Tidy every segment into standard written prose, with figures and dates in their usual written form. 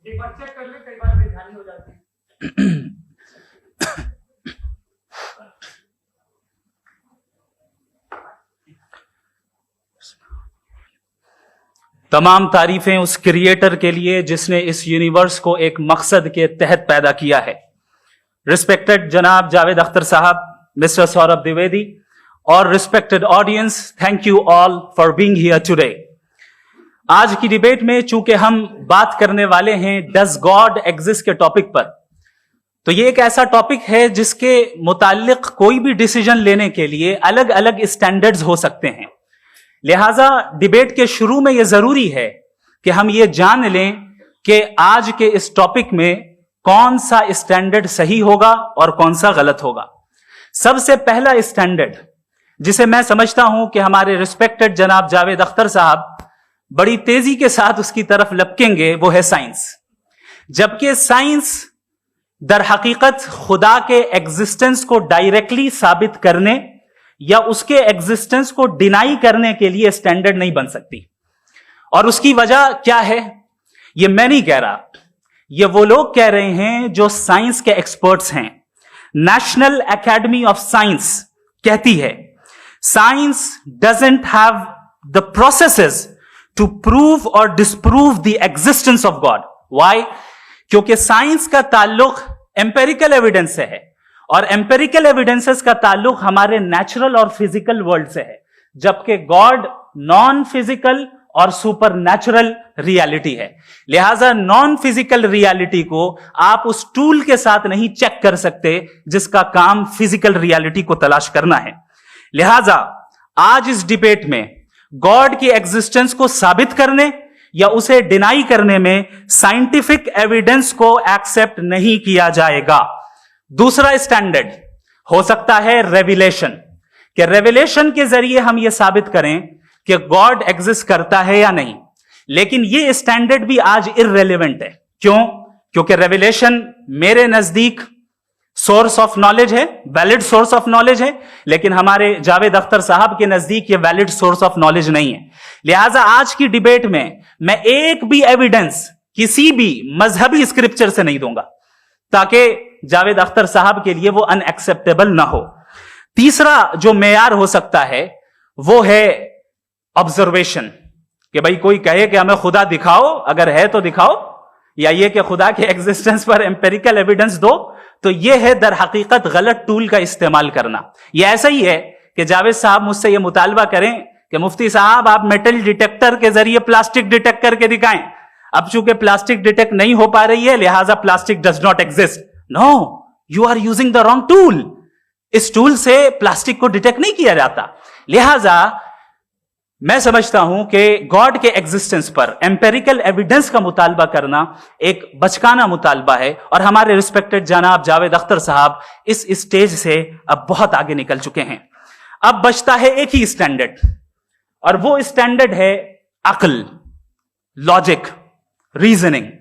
एक बार चेक कर ले, कई बार बेध्यानी हो जाती है। तमाम तारीफें उस क्रिएटर के लिए जिसने इस यूनिवर्स को एक मकसद के तहत पैदा किया है। रिस्पेक्टेड जनाब जावेद अख्तर साहब, मिस्टर सौरभ द्विवेदी और respected audience, thank you all for being here today. आज की डिबेट में चूंकि हम बात करने वाले हैं डज गॉड एग्जिस्ट के टॉपिक पर, तो ये एक ऐसा टॉपिक है जिसके मुताल्लिक कोई भी डिसीजन लेने के लिए अलग अलग स्टैंडर्ड्स हो सकते हैं। लिहाजा डिबेट के शुरू में यह जरूरी है कि हम ये जान लें कि आज के इस टॉपिक में कौन सा स्टैंडर्ड सही होगा और कौन सा गलत होगा। सबसे पहला स्टैंडर्ड जिसे मैं समझता हूं कि हमारे रिस्पेक्टेड जनाब जावेद अख्तर साहब बड़ी तेजी के साथ उसकी तरफ लपकेंगे, वो है साइंस। जबकि साइंस दर हकीकत खुदा के एग्जिस्टेंस को डायरेक्टली साबित करने या उसके एग्जिस्टेंस को डिनाई करने के लिए स्टैंडर्ड नहीं बन सकती। और उसकी वजह क्या है, ये मैं नहीं कह रहा, ये वो लोग कह रहे हैं जो साइंस के एक्सपर्ट्स हैं। नेशनल एकेडमी ऑफ साइंस कहती है science doesn't have the processes to prove और disprove the existence of God. Why? क्योंकि साइंस का ताल्लुक एम्पेरिकल एविडेंस से है और एम्पेरिकल एविडेंसेस का ताल्लुक हमारे नेचुरल और फिजिकल वर्ल्ड से है, जबकि गॉड नॉन फिजिकल और सुपर नेचुरल रियलिटी है। लिहाजा नॉन फिजिकल रियलिटी को आप उस टूल के साथ नहीं चेक कर सकते जिसका काम फिजिकल रियलिटी को तलाश करना है। लिहाजा आज इस डिबेट में गॉड की एग्जिस्टेंस को साबित करने या उसे डिनाई करने में साइंटिफिक एविडेंस को एक्सेप्ट नहीं किया जाएगा। दूसरा स्टैंडर्ड हो सकता है रेविलेशन, कि रेविलेशन के जरिए हम यह साबित करें कि गॉड एग्जिस्ट करता है या नहीं। लेकिन यह स्टैंडर्ड भी आज इररेलेवेंट है। क्यों? क्योंकि रेविलेशन मेरे नजदीक सोर्स ऑफ नॉलेज है, वैलिड सोर्स ऑफ नॉलेज है, लेकिन हमारे जावेद अख्तर साहब के नजदीक यह वैलिड सोर्स ऑफ नॉलेज नहीं है। लिहाजा आज की डिबेट में मैं एक भी एविडेंस किसी भी मजहबी स्क्रिप्चर से नहीं दूंगा ताकि जावेद अख्तर साहब के लिए वो अनएक्सेप्टेबल ना हो। तीसरा जो मेयार हो सकता है वो है ऑब्जर्वेशन, कि भाई कोई कहे कि हमें खुदा दिखाओ, अगर है तो दिखाओ, या ये कि खुदा के एग्जिस्टेंस पर एम्पेरिकल एविडेंस दो, तो यह है दर हकीकत गलत टूल का इस्तेमाल करना। यह ऐसा ही है कि जावेद साहब मुझसे यह मुतालबा करें कि मुफ्ती साहब आप मेटल डिटेक्टर के जरिए प्लास्टिक डिटेक्ट करके दिखाएं। अब चूंकि प्लास्टिक डिटेक्ट नहीं हो पा रही है लिहाजा plastic does not exist. No, you are using the wrong tool. इस टूल से प्लास्टिक को डिटेक्ट नहीं किया जाता। लिहाजा मैं समझता हूं कि गॉड के एग्जिस्टेंस पर एम्पेरिकल एविडेंस का मुतालबा करना एक बचकाना मुतालबा है और हमारे रिस्पेक्टेड जनाब जावेद अख्तर साहब इस स्टेज से अब बहुत आगे निकल चुके हैं। अब बचता है एक ही स्टैंडर्ड, और वो स्टैंडर्ड है अक्ल, लॉजिक, रीजनिंग।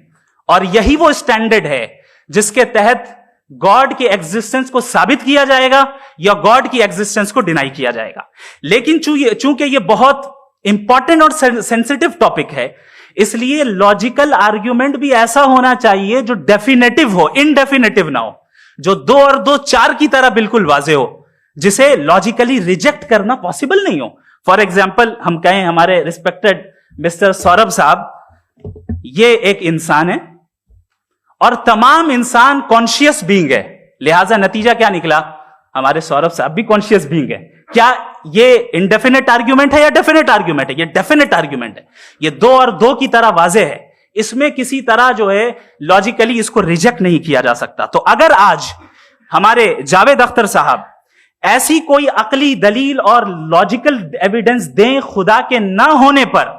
और यही वो स्टैंडर्ड है जिसके तहत गॉड की एग्जिस्टेंस को साबित किया जाएगा या गॉड की एग्जिस्टेंस को डिनाई किया जाएगा। लेकिन चूंकि ये बहुत इंपॉर्टेंट और सेंसिटिव टॉपिक है, इसलिए लॉजिकल आर्ग्यूमेंट भी ऐसा होना चाहिए जो डेफिनेटिव हो, इनडेफिनेटिव ना हो, जो 2 और 2 4 की तरह बिल्कुल वाजे हो, जिसे लॉजिकली रिजेक्ट करना पॉसिबल नहीं हो। फॉर एग्जाम्पल हम कहें हमारे रिस्पेक्टेड मिस्टर सौरभ साहब, ये एक इंसान है और तमाम इंसान कॉन्शियस बीइंग है। लिहाजा नतीजा क्या निकला, हमारे सौरभ साहब भी कॉन्शियस बीइंग है। क्या ये इनडेफिनेट आर्ग्यूमेंट है या डेफिनेट आर्ग्यूमेंट है? ये डेफिनेट आर्ग्यूमेंट है। ये 2 और 2 की तरह वाजे है, इसमें किसी तरह जो है लॉजिकली इसको रिजेक्ट नहीं किया जा सकता। तो अगर आज हमारे जावेद अख्तर साहब ऐसी कोई अकली दलील और लॉजिकल एविडेंस दें खुदा के ना होने पर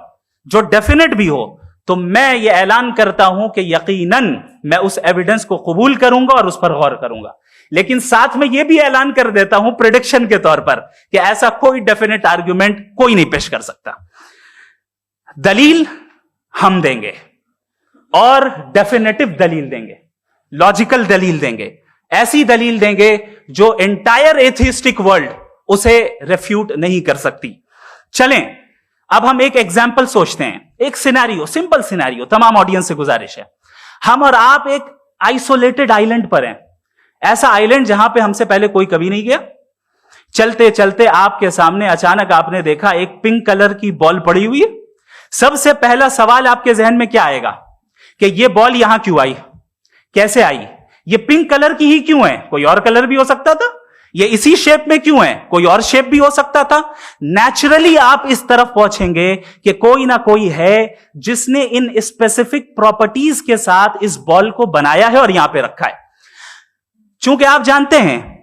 जो डेफिनेट भी हो, तो मैं ये ऐलान करता हूं कि यकीनन मैं उस एविडेंस को कबूल करूंगा और उस पर गौर करूंगा। लेकिन साथ में यह भी ऐलान कर देता हूं प्रेडिक्शन के तौर पर कि ऐसा कोई डेफिनेट आर्ग्यूमेंट कोई नहीं पेश कर सकता। दलील हम देंगे और डेफिनेटिव दलील देंगे, लॉजिकल दलील देंगे, ऐसी दलील देंगे जो एंटायर एथिस्टिक वर्ल्ड उसे रेफ्यूट नहीं कर सकती। चलें अब हम एक एग्जाम्पल सोचते हैं, एक सिनेरियो, सिंपल सिनेरियो, तमाम ऑडियंस से गुजारिश है। हम और आप एक आइसोलेटेड आइलैंड पर हैं, ऐसा आइलैंड जहां पे हमसे पहले कोई कभी नहीं गया। चलते चलते आपके सामने अचानक आपने देखा एक पिंक कलर की बॉल पड़ी हुई है। सबसे पहला सवाल आपके जहन में क्या आएगा कि ये बॉल यहां क्यों आई, कैसे आई, ये पिंक कलर की ही क्यों है, कोई और कलर भी हो सकता था, ये इसी शेप में क्यों है, कोई और शेप भी हो सकता था। नेचुरली आप इस तरफ पहुंचेंगे कि कोई ना कोई है जिसने इन स्पेसिफिक प्रॉपर्टीज के साथ इस बॉल को बनाया है और यहां पे रखा है। चूंकि आप जानते हैं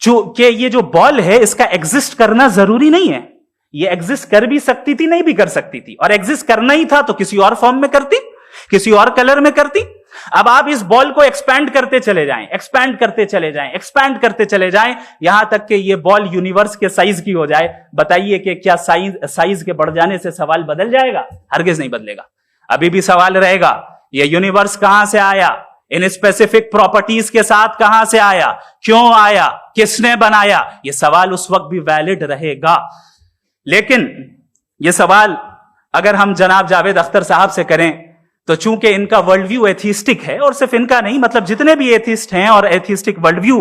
कि ये जो बॉल है इसका एग्जिस्ट करना जरूरी नहीं है, ये एग्जिस्ट कर भी सकती थी, नहीं भी कर सकती थी, और एग्जिस्ट करना ही था तो किसी और फॉर्म में करती, किसी और कलर में करती। अब आप इस बॉल को एक्सपैंड करते चले जाएं, एक्सपैंड करते चले जाएं, एक्सपैंड करते चले जाएं, यहां तक कि ये बॉल यूनिवर्स के साइज की हो जाए। बताइए कि क्या साइज के बढ़ जाने से सवाल बदल जाएगा? हरगिज नहीं बदलेगा। अभी भी सवाल रहेगा, ये यूनिवर्स कहां से आया, इन स्पेसिफिक प्रॉपर्टीज के साथ कहां से आया, क्यों आया, किसने बनाया, यह सवाल उस वक्त भी वैलिड रहेगा। लेकिन यह सवाल अगर हम जनाब जावेद अख्तर साहब से करें तो चूंकि इनका वर्ल्ड व्यू एथिस्टिक है, और सिर्फ इनका नहीं, मतलब जितने भी एथिस्ट हैं और एथिस्टिक वर्ल्ड व्यू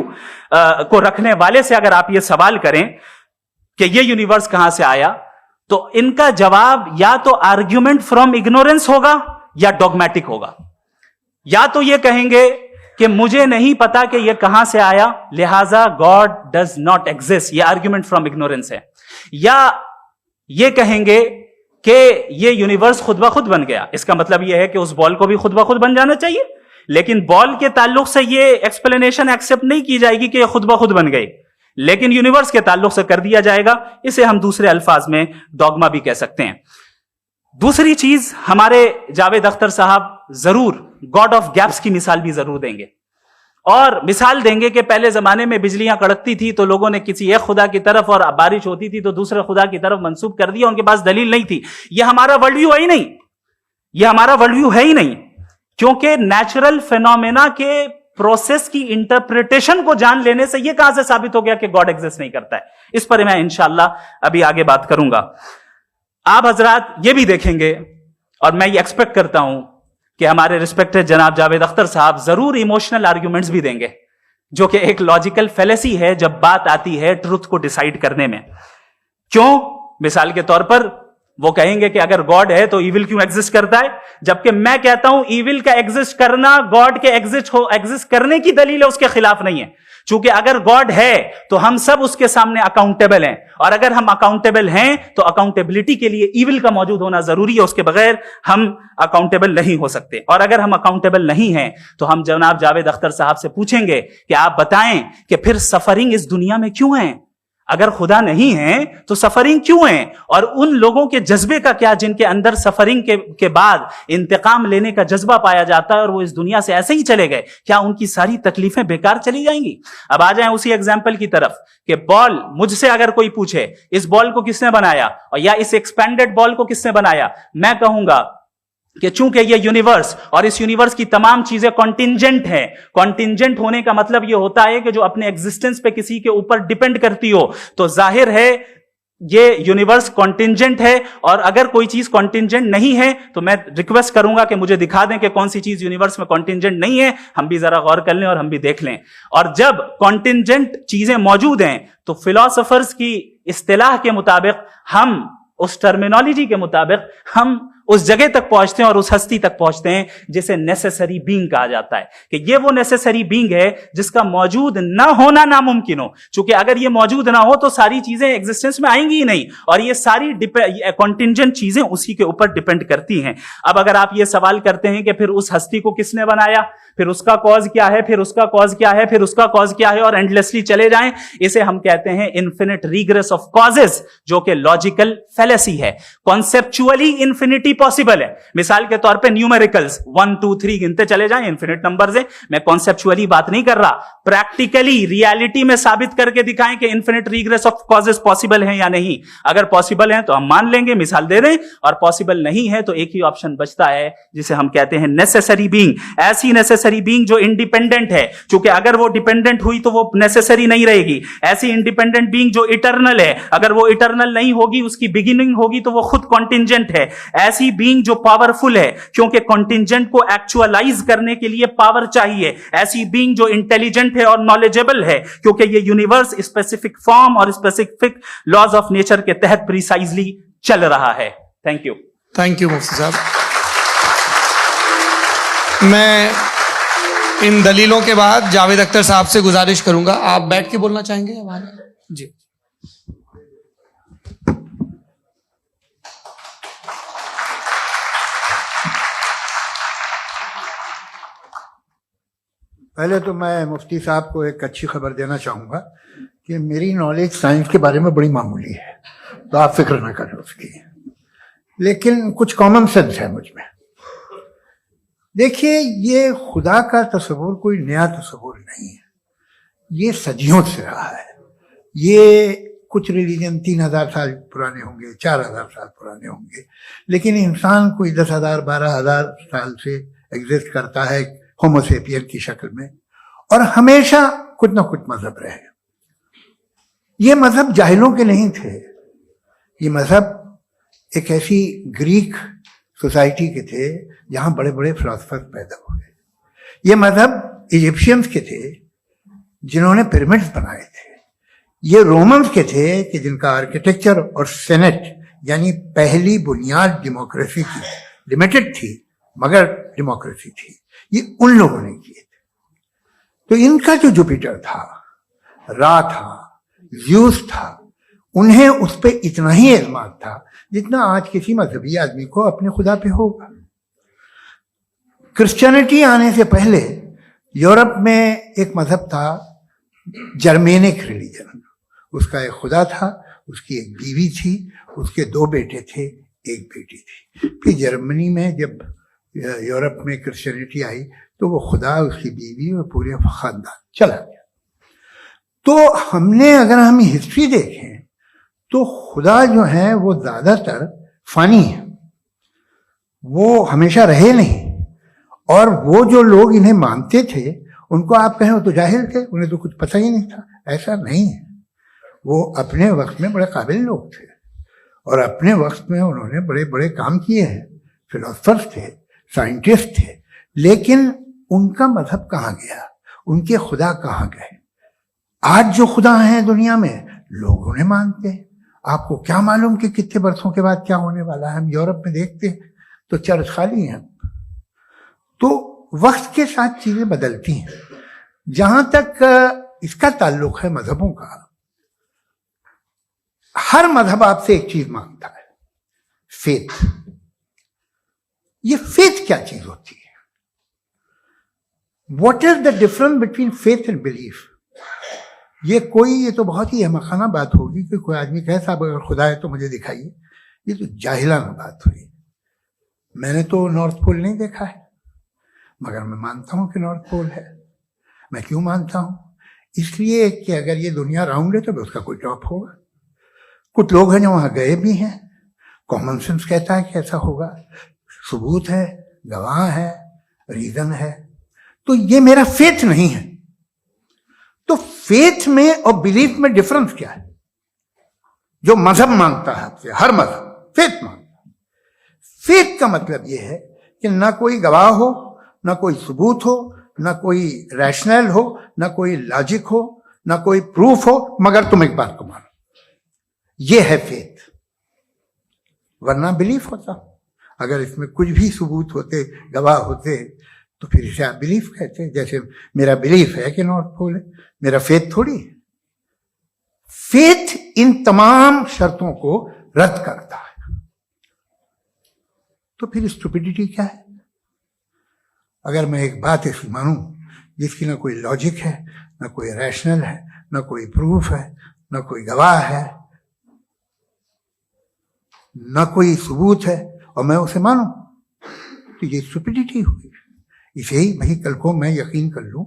को रखने वाले से अगर आप ये सवाल करें कि ये यूनिवर्स कहां से आया, तो इनका जवाब या तो आर्ग्यूमेंट फ्रॉम इग्नोरेंस होगा या डॉगमेटिक होगा। या तो ये कहेंगे कि मुझे नहीं पता कि ये कहां से आया, लिहाजा गॉड डज नॉट एग्जिस्ट, ये आर्ग्यूमेंट फ्रॉम इग्नोरेंस है। या ये कहेंगे कि ये यूनिवर्स खुद ब खुद बन गया, इसका मतलब ये है कि उस बॉल को भी खुद ब खुद बन जाना चाहिए। लेकिन बॉल के ताल्लुक से ये एक्सप्लेनेशन एक्सेप्ट नहीं की जाएगी कि ये खुद ब खुद बन गई, लेकिन यूनिवर्स के ताल्लुक से कर दिया जाएगा। इसे हम दूसरे अल्फाज में डॉगमा भी कह सकते हैं। दूसरी चीज, हमारे जावेद अख्तर साहब जरूर गॉड ऑफ गैप्स की मिसाल भी जरूर देंगे, और मिसाल देंगे कि पहले जमाने में बिजलियां कड़कती थी तो लोगों ने किसी एक खुदा की तरफ, और बारिश होती थी तो दूसरे खुदा की तरफ मंसूब कर दिया, उनके पास दलील नहीं थी। यह हमारा वर्ल्ड व्यू है ही नहीं, यह हमारा वर्ल्ड व्यू है ही नहीं, क्योंकि नेचुरल फिनोमेना के प्रोसेस की इंटरप्रिटेशन को जान लेने से यह कहां से साबित हो गया कि गॉड एग्जिस्ट नहीं करता है। इस पर मैं इंशाअल्लाह अभी आगे बात करूंगा। आप हजरात ये भी देखेंगे, और मैं ये एक्सपेक्ट करता हूं कि हमारे रिस्पेक्टेड जनाब जावेद अख्तर साहब जरूर इमोशनल आर्ग्यूमेंट्स भी देंगे, जो कि एक लॉजिकल फेलेसी है जब बात आती है ट्रुथ को डिसाइड करने में। क्यों? मिसाल के तौर पर वो कहेंगे कि अगर गॉड है तो इविल क्यों एग्जिस्ट करता है, जबकि मैं कहता हूं इविल का एग्जिस्ट करना गॉड के एग्जिस्ट करने की दलील है, उसके खिलाफ नहीं है। चूंकि अगर गॉड है तो हम सब उसके सामने अकाउंटेबल हैं, और अगर हम अकाउंटेबल हैं तो अकाउंटेबिलिटी के लिए इविल का मौजूद होना जरूरी है, उसके बगैर हम अकाउंटेबल नहीं हो सकते। और अगर हम अकाउंटेबल नहीं हैं तो हम जनाब जावेद अख्तर साहब से पूछेंगे कि आप बताएं कि फिर सफरिंग इस दुनिया में क्यों है? अगर खुदा नहीं है तो सफरिंग क्यों है? और उन लोगों के जज्बे का क्या जिनके अंदर सफरिंग के बाद इंतकाम लेने का जज्बा पाया जाता है और वो इस दुनिया से ऐसे ही चले गए, क्या उनकी सारी तकलीफें बेकार चली जाएंगी? अब आ जाएं उसी एग्जाम्पल की तरफ कि बॉल, मुझसे अगर कोई पूछे इस बॉल को किसने बनाया और या इस एक्सपेंडेड बॉल को किसने बनाया, मैं कहूंगा कि चूंकि ये यूनिवर्स और इस यूनिवर्स की तमाम चीजें कॉन्टिंजेंट हैं। कॉन्टिंजेंट होने का मतलब ये होता है कि जो अपने एग्जिस्टेंस पे किसी के ऊपर डिपेंड करती हो, तो जाहिर है ये यूनिवर्स कॉन्टिंजेंट है। और अगर कोई चीज कॉन्टिंजेंट नहीं है तो मैं रिक्वेस्ट करूंगा कि मुझे दिखा दें कि कौन सी चीज यूनिवर्स में कॉन्टिंजेंट नहीं है, हम भी जरा गौर कर लें और हम भी देख लें। और जब कॉन्टिंजेंट चीजें मौजूद हैं तो फिलोसोफर्स की इस्तिलाह के मुताबिक, हम उस टर्मिनोलॉजी के मुताबिक हम उस जगह तक पहुंचते हैं और उस हस्ती तक पहुंचते हैं जिसे नेसेसरी बीइंग कहा जाता है, कि ये वो नेसेसरी बीइंग है जिसका मौजूद ना होना नामुमकिन हो। क्योंकि अगर ये मौजूद ना हो तो सारी चीजें एग्जिस्टेंस में आएंगी ही नहीं, और ये सारी कॉन्टिंजेंट चीजें उसी के ऊपर डिपेंड करती हैं। अब अगर आप ये सवाल करते हैं कि फिर उस हस्ती को किसने बनाया, फिर उसका कॉज क्या है, फिर उसका कॉज क्या है, फिर उसका कॉज क्या है, और एंडलेसली चले जाएं, इसे हम कहते हैं इन्फिनिट रिग्रेस ऑफ कॉजेस, जो कि लॉजिकल फेलेसी है। कॉन्सेप्चुअली इंफिनिटी पॉसिबल है। मिसाल के तौर पे न्यूमेरिकल्स 1 2 3 गिनते चले जाएं, इन्फिनिट नंबर्स हैं। मैं कॉन्सेप्चुअली बात नहीं कर रहा, प्रैक्टिकली रियलिटी में साबित करके दिखाएं कि infinite regress of causes possible है या नहीं। अगर पॉसिबल है तो हम मान लेंगे, मिसाल दे दें, और पॉसिबल नहीं है तो एक ही ऑप्शन बचता है जिसे हम कहते हैं नेसेसरी बीइंग। ऐसी नेसेसरी बीइंग जो इंडिपेंडेंट है, क्योंकि अगर वो डिपेंडेंट हुई तो वो नेसेसरी नहीं रहेगी। ऐसी इंडिपेंडेंट बीइंग जो इटर्नल है, अगर वो इटर्नल नहीं होगी, उसकी बिगिनिंग होगी तो वो खुद कॉन्टिंजेंट है। ऐसी बीइंग जो पावरफुल है, क्योंकि कॉन्टिंजेंट को एक्चुअलाइज करने के लिए पावर चाहिए। ऐसी बीइंग जो इंटेलिजेंट है और नॉलेजेबल है, क्योंकि ये यूनिवर्स स्पेसिफिक फॉर्म और स्पेसिफिक लॉज ऑफ नेचर के तहत प्रिसाइजली चल रहा है। Thank you. थैंक यू मुफ्ती साहब। मैं इन दलीलों के बाद जावेद अख्तर साहब से गुजारिश करूंगा, आप बैठ के बोलना चाहेंगे हमारे? जी। पहले तो मैं मुफ्ती साहब को एक अच्छी खबर देना चाहूँगा कि मेरी नॉलेज साइंस के बारे में बड़ी मामूली है, तो आप फिक्र ना करें उसकी, लेकिन कुछ कॉमन सेंस है मुझ में। देखिए, ये खुदा का तस्वुर कोई नया तस्वुर नहीं है, ये सदियों से रहा है। ये कुछ रिलीजन 3000 साल पुराने होंगे, 4000 साल पुराने होंगे, लेकिन इंसान कोई 10,000 12,000 साल से एग्जिस्ट करता है होमोसेपियन की शक्ल में, और हमेशा कुछ ना कुछ मजहब रहे। ये मजहब जाहिलों के नहीं थे, ये मजहब एक ऐसी ग्रीक सोसाइटी के थे जहां बड़े बड़े फिलोसफर पैदा हुए। ये मजहब इजिप्शियंस के थे जिन्होंने पिरामिड्स बनाए थे। ये रोमन्स के थे कि जिनका आर्किटेक्चर और सेनेट यानी पहली बुनियाद डेमोक्रेसी की, लिमिटेड थी मगर डेमोक्रेसी थी, ये उन लोगों ने किए थे। तो इनका जो जुपिटर था, रा था, ज़्यूस था, उन्हें उस पर इतना ही एतमाद था जितना आज किसी मजहबी आदमी को अपने खुदा पे होगा। क्रिश्चियनिटी आने से पहले यूरोप में एक मजहब था, जर्मेनिक रिलीजन। उसका एक खुदा था, उसकी एक बीवी थी, उसके 2 बेटे थे, एक बेटी थी। फिर जर्मनी में जब यूरोप में क्रिश्चियनिटी आई तो वो खुदा, उसकी बीवी और पूरे खानदान चला गया। तो हमने, अगर हम हिस्ट्री देखें तो खुदा जो है वो ज्यादातर फानी है, वो हमेशा रहे नहीं। और वो जो लोग इन्हें मानते थे उनको आप कहें वो तो जाहिल थे, उन्हें तो कुछ पता ही नहीं था, ऐसा नहीं है। वो अपने वक्त में बड़े काबिल लोग थे और अपने वक्त में उन्होंने बड़े बड़े काम किए हैं, फिलोसफर्स थे, साइंटिस्ट थे, लेकिन उनका मजहब कहाँ गया, उनके खुदा कहाँ गए? आज जो खुदा हैं दुनिया में लोग उन्हें मानते हैं। आपको क्या मालूम कि कितने बरसों के बाद क्या होने वाला है? हम यूरोप में देखते हैं तो चर्च खाली हैं। तो वक्त के साथ चीजें बदलती हैं। जहां तक इसका ताल्लुक है मजहबों का, हर मजहब आपसे एक चीज मांगता है, फेथ। ये फेथ क्या चीज होती है? What is the difference between faith and belief? ये तो बहुत ही अहमकाना बात होगी कि कोई आदमी कहे साहब अगर खुदा है तो मुझे दिखाइए। ये तो जाहिलाना बात हुई। मैंने तो नॉर्थ पोल नहीं देखा है, मगर मैं मानता हूं कि नॉर्थ पोल है। मैं क्यों मानता हूं? इसलिए कि अगर ये दुनिया राउंड है तो उसका कोई टॉप होगा। कुछ लोग हैं जो वहां गए भी हैं, कॉमन सेंस कहता है कि ऐसा होगा, सबूत है, गवाह है, रीजन है। तो ये मेरा फेथ नहीं है। तो फेथ में और बिलीफ में डिफरेंस क्या है? जो मजहब मांगता है आपसे, हर मजहब फेथ मांगता है। फेथ का मतलब यह है कि ना कोई गवाह हो, ना कोई सबूत हो, ना कोई रैशनल हो, ना कोई लॉजिक हो, ना कोई प्रूफ हो, मगर तुम एक बात को मानो। यह है फेथ। वरना बिलीफ होता। अगर इसमें कुछ भी सबूत होते, गवाह होते, तो फिर इसे आप बिलीफ कहते हैं। जैसे मेरा बिलीफ है कि नॉर्थ पोल है, मेरा फेथ थोड़ी है। फेथ इन तमाम शर्तों को रद्द करता है। तो फिर स्टुपिडिटी क्या है? अगर मैं एक बात ऐसी मानूं जिसकी ना कोई लॉजिक है, ना कोई रैशनल है, ना कोई प्रूफ है, ना कोई गवाह है, ना कोई सबूत है, और मैं उसे मानूं, तो ये स्टुपिडिटी हुई। इसे ही भाई कल को मैं यकीन कर लूं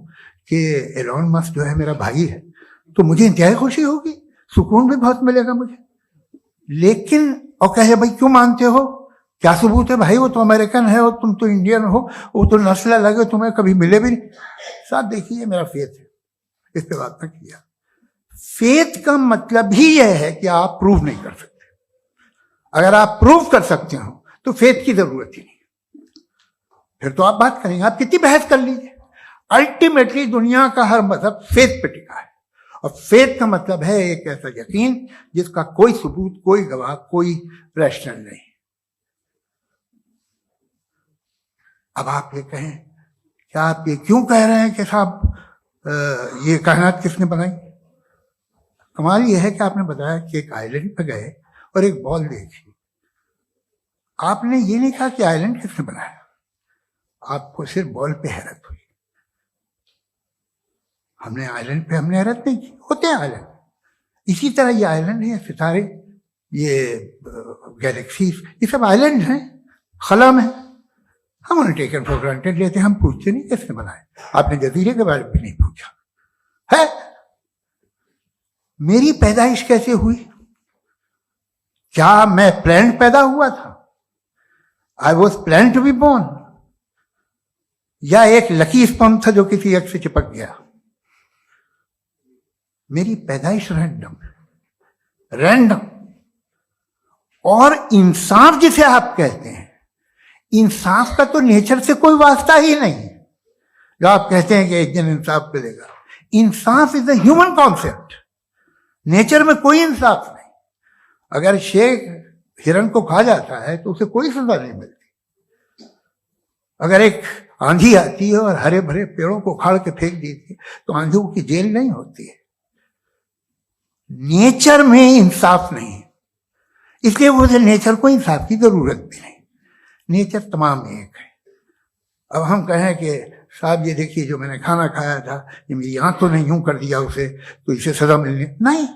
कि एलोन मस्क जो है मेरा भाई है, तो मुझे इंतहाई खुशी होगी, सुकून भी बहुत मिलेगा मुझे। लेकिन और कहे भाई क्यों मानते हो, क्या सबूत है भाई, वो तो अमेरिकन है और तुम तो इंडियन हो, वो तो नस्ल अलग है, तुम्हें कभी मिले भी नहीं। साहब देखिए मेरा फेथ है, इस पे बात ना किया। फेथ का मतलब ही यह है कि आप प्रूव नहीं कर सकते। अगर आप प्रूव कर सकते हो तो फेथ की जरूरत ही नहीं, फिर तो आप बात करेंगे, आप कितनी बहस कर लीजिए। अल्टीमेटली दुनिया का हर मजहब फेथ पे टिका है, और फेथ का मतलब है एक ऐसा यकीन जिसका कोई सबूत, कोई गवाह, कोई रैशनल नहीं। अब आप ये कहें, क्या आप ये क्यों कह रहे हैं कि साहब ये कायनात किसने बनाई? कमाल ये है कि आपने बताया कि एक आइलैंड पे गए और एक बॉल देखी। आपने ये नहीं कहा कि आइलैंड किसने बनाया, आपको सिर्फ बॉल पे हैरत हुई। हमने आइलैंड पे हमने हैरत नहीं की, होते हैं आइलैंड। इसी तरह ये आइलैंड है, सितारे, ये गैलेक्सीज, ये सब आइलैंड हैं खला में। हम उन्हें टेकन फॉर ग्रांटेड लेते हैं, हम पूछते नहीं किसने बनाए। आपने जजीरे के बारे में भी नहीं पूछा है। मेरी पैदाइश कैसे हुई? क्या मैं प्लान पैदा हुआ था? I was plan to be born, या एक लकी स्पर्म था जो किसी एग से चिपक गया? मेरी पैदाइश रैंडम। और इंसाफ जिसे आप कहते हैं, इंसाफ का तो नेचर से कोई वास्ता ही नहीं। जो आप कहते हैं कि एक दिन इंसाफ मिलेगा, इंसाफ is a human concept, nature में कोई इंसाफ नहीं। अगर शेर हिरन को खा जाता है तो उसे कोई सजा नहीं मिलती। अगर एक आंधी आती है और हरे भरे पेड़ों को उखाड़ के फेंक देती है तो आंधियों की जेल नहीं होती है। नेचर में इंसाफ नहीं, इसलिए मुझे नेचर को इंसाफ की जरूरत भी नहीं। नेचर तमाम एक है। अब हम कहें कि साहब ये देखिए जो मैंने खाना खाया था, ये मेरी आंख तो नहीं यूं कर दिया उसे, तो इसे सजा मिलनी नहीं,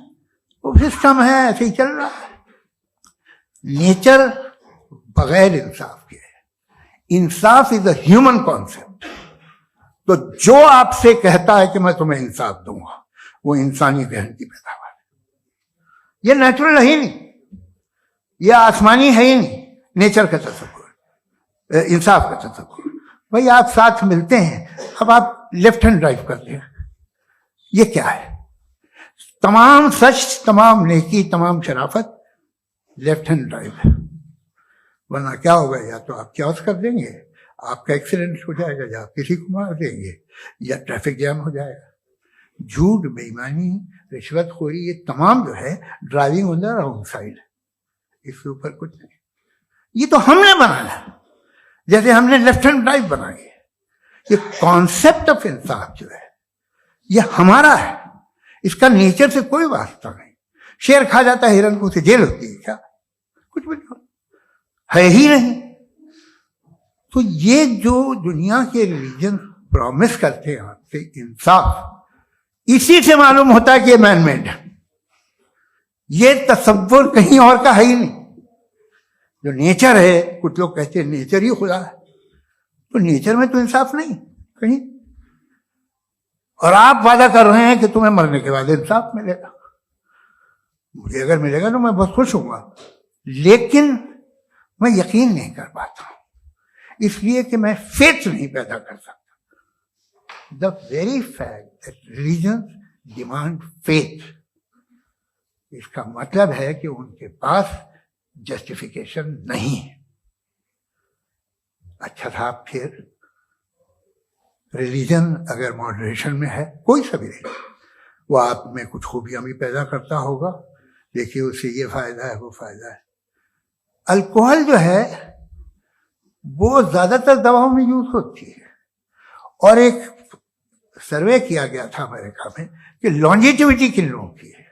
वो सिस्टम है, ऐसे ही चल रहा है। नेचर बगैर इंसाफ के है। इंसाफ इज अ ह्यूमन कॉन्सेप्ट। तो जो आपसे कहता है कि मैं तुम्हें इंसाफ दूंगा, वो इंसानी जहन की पैदावार है। ये नेचुरल है ही नहीं, ये आसमानी है ही नहीं। नेचर का तस्वुर, इंसाफ का तस्वुर। भाई आप साथ मिलते हैं, अब आप लेफ्ट हैंड ड्राइव करते हैं, ये क्या है? तमाम सच, तमाम नेकी, तमाम शराफत लेफ्ट हैंड ड्राइव है। वरना क्या होगा, या तो आप क्योस कर देंगे, आपका एक्सीडेंट हो जाएगा, या आप किसी को मार देंगे, या ट्रैफिक जैम हो जाएगा। झूठ, बेईमानी, रिश्वतखोरी, ये तमाम जो है driving on the wrong side, इसके ऊपर कुछ नहीं। ये तो हमने बनाया, जैसे हमने लेफ्ट हैंड ड्राइव बनाई है। ये कॉन्सेप्ट ऑफ इंसाफ जो है ये हमारा है, इसका नेचर से कोई वास्ता नहीं। शेर खा जाता है हिरन को, उसे जेल होती है क्या? कुछ भी नहीं, है ही नहीं। तो ये जो दुनिया के रिलीजन प्रॉमिस करते हैं आपसे इंसाफ, इसी से मालूम होता है कि ये मैन मेड है। ये तसव्वुर कहीं और का है ही नहीं। जो नेचर है, कुछ लोग कहते हैं नेचर ही खुदा है, तो नेचर में तो इंसाफ नहीं कहीं। और आप वादा कर रहे हैं कि तुम्हें मरने के बाद इंसाफ मिलेगा। मुझे अगर मिलेगा तो मैं बहुत खुश होऊंगा, लेकिन मैं यकीन नहीं कर पाता हूं, इसलिए कि मैं फेथ नहीं पैदा कर सकता। The very fact that religion demand faith, इसका मतलब है कि उनके पास जस्टिफिकेशन नहीं है। अच्छा साहब, फिर रिलीजन अगर मॉडरेशन में है, कोई सा भी नहीं, वो आप में कुछ खूबियां भी पैदा करता होगा, देखिए उससे ये फायदा है, वो फायदा है। अल्कोहल जो है वो ज्यादातर दवाओं में यूज होती है, और एक सर्वे किया गया था अमेरिका में कि लॉन्जेटिविटी किन लोगों की है।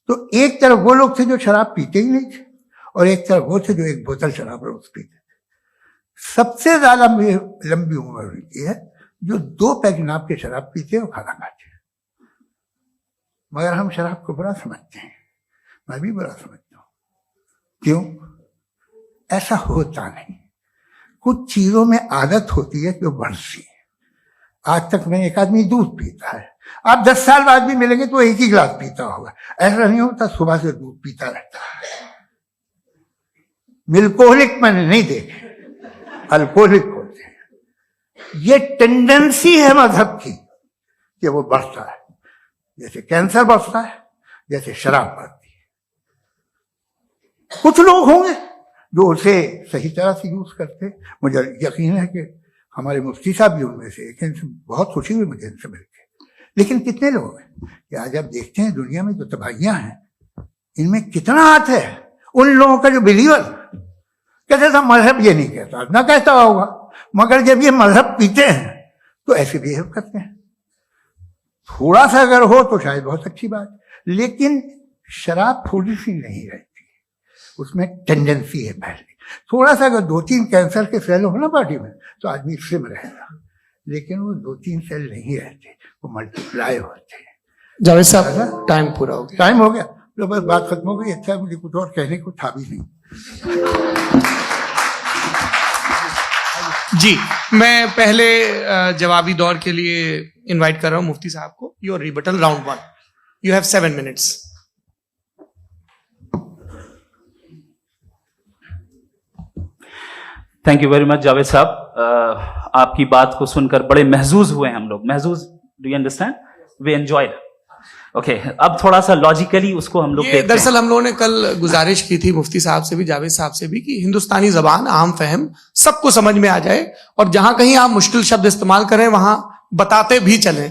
तो एक तरफ वो लोग थे जो शराब पीते ही नहीं थे, और एक तरफ वो थे जो एक बोतल शराब रोज पीते थे। सबसे ज्यादा लंबी उम्र उनकी है जो 2 पैक नाप के शराब पीते और खाना खाते हैं। मगर हम शराब को बुरा समझते हैं, मैं भी बुरा समझता हूं। क्यों? ऐसा होता नहीं। कुछ चीजों में आदत होती है कि वो बढ़ती है। आज तक में एक आदमी दूध पीता है, आप 10 साल बाद भी मिलेंगे तो एक ही गिलास पीता होगा। ऐसा नहीं होता, सुबह से दूध पीता रहता है। मिल्कोहलिक मैंने नहीं देखे, अल्कोहलिक होते हैं। ये टेंडेंसी है मजहब की कि वो बढ़ता है, जैसे कैंसर बढ़ता है, जैसे शराब बढ़ती है। कुछ लोग होंगे जो उसे सही तरह से यूज करते। मुझे यकीन है कि हमारे मुफ्ती साहब भी उनमें से एक, इनसे बहुत खुशी हुई मुझे इनसे मिलकर। लेकिन कितने लोग हैं कि आज आप देखते हैं दुनिया में जो तबाहियां हैं, इनमें कितना हाथ है उन लोगों का जो बिलीवर कहते था मजहब ये नहीं कहता, ना कहता होगा, मगर जब ये मजहब पीते हैं तो ऐसे बिहेव करते हैं। थोड़ा सा अगर हो तो शायद बहुत अच्छी बात, लेकिन शराब थोड़ी सी नहीं रहती, उसमें टेंडेंसी है पहले। थोड़ा सा अगर 2-3 कैंसर के सेल हो ना बॉडी में तो आदमी इससे में रहेगा, लेकिन वो 2-3 सेल नहीं रहते, वो मल्टीप्लाई होते हैं। जावेद साहब टाइम पूरा हो गया। टाइम हो गया तो बस बात खत्म हो गई। अच्छा, मुझे कुछ और कहने को था भी नहीं। जी, मैं पहले जवाबी दौर के लिए इनवाइट कर रहा हूं मुफ्ती साहब को। Your rebuttal round 1, you have 7 minutes। Thank you very much Javed साहब। आपकी बात को सुनकर बड़े महजूज हुए हम लोग। महजूज, do you understand? We enjoyed. Okay, अब थोड़ा सा लॉजिकली उसको हम लोग दरअसल हम लोगों ने कल गुजारिश की थी मुफ्ती साहब से भी, जावेद साहब से भी, कि हिंदुस्तानी जबान आम फहम सबको समझ में आ जाए और जहां कहीं आप मुश्किल शब्द इस्तेमाल करें वहां बताते भी चलें।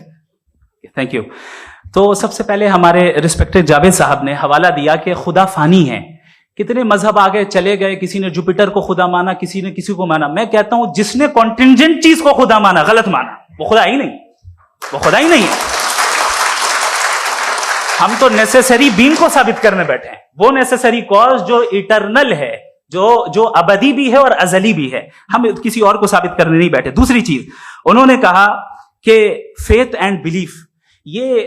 Thank you. तो सबसे पहले हमारे रिस्पेक्टेड जावेद साहब ने हवाला दिया कि खुदा फानी है। कितने मजहब आगे चले गए, किसी ने जुपिटर को खुदा माना, किसी ने किसी को माना। मैं कहता हूं जिसने कॉन्टिंजेंट चीज को खुदा माना, गलत माना, वो खुदा ही नहीं, वो खुदा ही नहीं है। हम तो नेसेसरी बीइंग को साबित करने बैठे हैं, वो नेसेसरी कॉज जो इटरनल है, जो अबदी भी है और अजली भी है। हम किसी और को साबित करने नहीं बैठे। दूसरी चीज उन्होंने कहा कि फेथ एंड बिलीफ, ये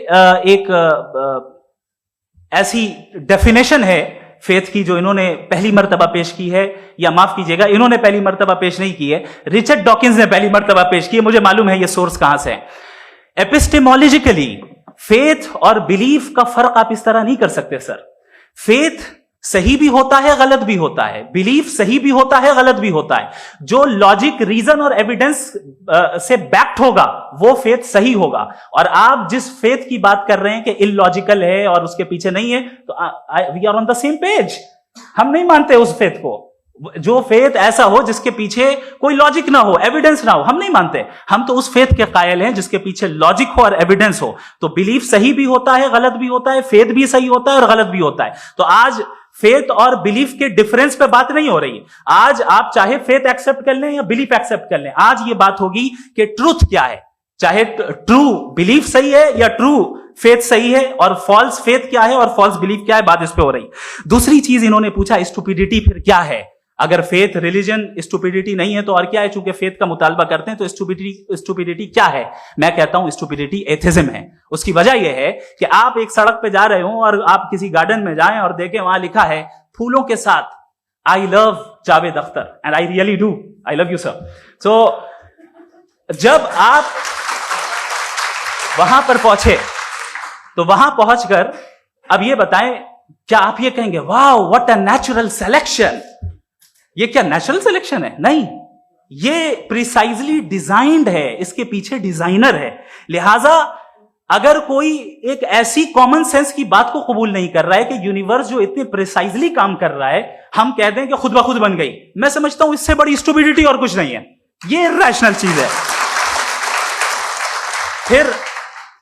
एक ऐसी डेफिनेशन है फेथ की जो इन्होंने पहली मर्तबा पेश की है, या माफ कीजिएगा इन्होंने पहली मर्तबा पेश नहीं की है, रिचर्ड डॉकिंस ने पहली मर्तबा पेश की है। मुझे मालूम है ये सोर्स कहां से है। एपिस्टेमोलॉजिकली फेथ और बिलीफ का फर्क आप इस तरह नहीं कर सकते सर। फेथ सही भी होता है, गलत भी होता है, बिलीफ सही भी होता है, गलत भी होता है। जो लॉजिक, रीजन और एविडेंस से बैक्ड होगा वो फेथ सही होगा। और आप जिस फेथ की बात कर रहे हैं कि इलॉजिकल है और उसके पीछे नहीं है, तो we are on the same page. हम नहीं मानते उस फेथ को, जो फेथ ऐसा हो जिसके पीछे कोई लॉजिक ना हो, एविडेंस ना हो, हम नहीं मानते। हम तो उस फेथ के कायल हैं जिसके पीछे लॉजिक हो और एविडेंस हो। तो बिलीफ सही भी होता है, गलत भी होता है, फेथ भी सही होता है और गलत भी होता है। तो आज फेथ और बिलीफ के डिफरेंस पे बात नहीं हो रही। आज आप चाहे फेथ एक्सेप्ट कर लें या बिलीफ एक्सेप्ट कर लें, आज ये बात होगी कि ट्रूथ क्या है। चाहे ट्रू बिलीफ सही है या ट्रू फेथ सही है, और फॉल्स फेथ क्या है और फॉल्स बिलीफ क्या है, बात इस पे हो रही। दूसरी चीज इन्होंने पूछा, स्टुपिडिटी फिर क्या है? अगर फेथ रिलीजन स्टुपिडिटी नहीं है तो और क्या है? चूंकि फेथ का मुतालबा करते हैं तो स्टुपिडिटी क्या है? मैं कहता हूं स्टुपिडिटी एथिज्म है। उसकी वजह यह है कि आप एक सड़क पे जा रहे हो और आप किसी गार्डन में जाएं और देखें वहां लिखा है फूलों के साथ, I love Javed Akhtar and I really do, I love you sir. So जब आप वहां पर पहुंचे तो वहां पहुंचकर अब ये बताएं, क्या आप ये कहेंगे wow what a natural selection? ये क्या नेचुरल सिलेक्शन है? नहीं, ये प्रिसाइजली डिजाइंड है, इसके पीछे डिजाइनर है। लिहाजा अगर कोई एक ऐसी कॉमन सेंस की बात को कबूल नहीं कर रहा है कि यूनिवर्स जो इतने प्रिसाइजली काम कर रहा है, हम कह दें कि खुद ब खुद बन गई, मैं समझता हूं इससे बड़ी स्टुपिडिटी और कुछ नहीं है। ये इरैशनल चीज है। फिर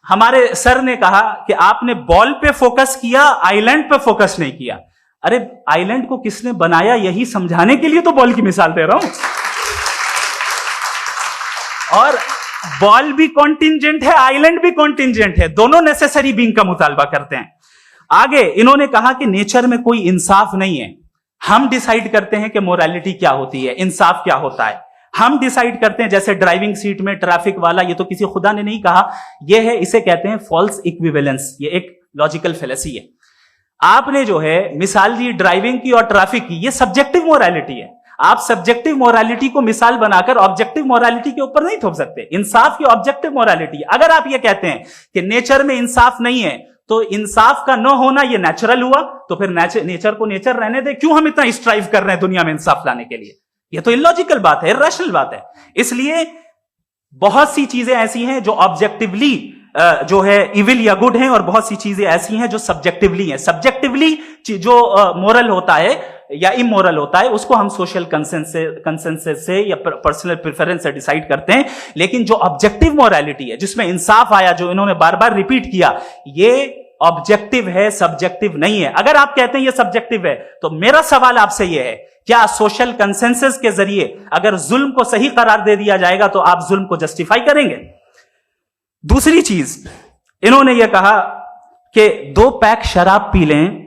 हमारे सर ने कहा कि आपने बॉल पे फोकस किया, आइलैंड पे फोकस नहीं किया। अरे आइलैंड को किसने बनाया यही समझाने के लिए तो बॉल की मिसाल दे रहा हूं। और बॉल भी कॉन्टिंजेंट है, आइलैंड भी कॉन्टिंजेंट है, दोनों नेसेसरी बीइंग का मुतालबा करते हैं। आगे इन्होंने कहा कि नेचर में कोई इंसाफ नहीं है। हम डिसाइड करते हैं कि मोरालिटी क्या होती है, इंसाफ क्या होता है। हम डिसाइड करते हैं, जैसे ड्राइविंग सीट में ट्रैफिक वाला, ये तो किसी खुदा ने नहीं कहा, ये है, इसे कहते हैं फॉल्स इक्विवेलेंस। ये एक लॉजिकल फेलेसी है। आपने जो है मिसाल दी ड्राइविंग की और ट्रैफिक की, ये सब्जेक्टिव मोरालिटी है। आप सब्जेक्टिव मोरालिटी को मिसाल बनाकर ऑब्जेक्टिव मोरालिटी के ऊपर नहीं थोप सकते। इंसाफ की ऑब्जेक्टिव मोरालिटी, अगर आप ये कहते हैं कि नेचर में इंसाफ नहीं है तो इंसाफ का न होना ये नेचुरल हुआ, तो फिर नेचर को नेचर रहने दे, क्यों हम इतना स्ट्राइव कर रहे हैं दुनिया में इंसाफ लाने के लिए? ये तो इलॉजिकल बात है, इरैशनल बात है। इसलिए बहुत सी चीजें ऐसी हैं जो ऑब्जेक्टिवली जो है इविल या गुड हैं, और बहुत सी चीजें ऐसी हैं जो सब्जेक्टिवली हैं। सब्जेक्टिवली जो मोरल होता है या इमोरल होता है उसको हम सोशल कंसेंसस से या पर्सनल प्रेफरेंस से डिसाइड करते हैं, लेकिन जो ऑब्जेक्टिव मोरालिटी है जिसमें इंसाफ आया, जो इन्होंने बार बार रिपीट किया, ये ऑब्जेक्टिव है, सब्जेक्टिव नहीं है। अगर आप कहते हैं ये सब्जेक्टिव है तो मेरा सवाल आपसे ये है, क्या सोशल कंसेंसस के जरिए अगर जुल्म को सही करार दे दिया जाएगा तो आप जुल्म को जस्टिफाई करेंगे? दूसरी चीज, इन्होंने यह कहा कि 2 पैक शराब पी लें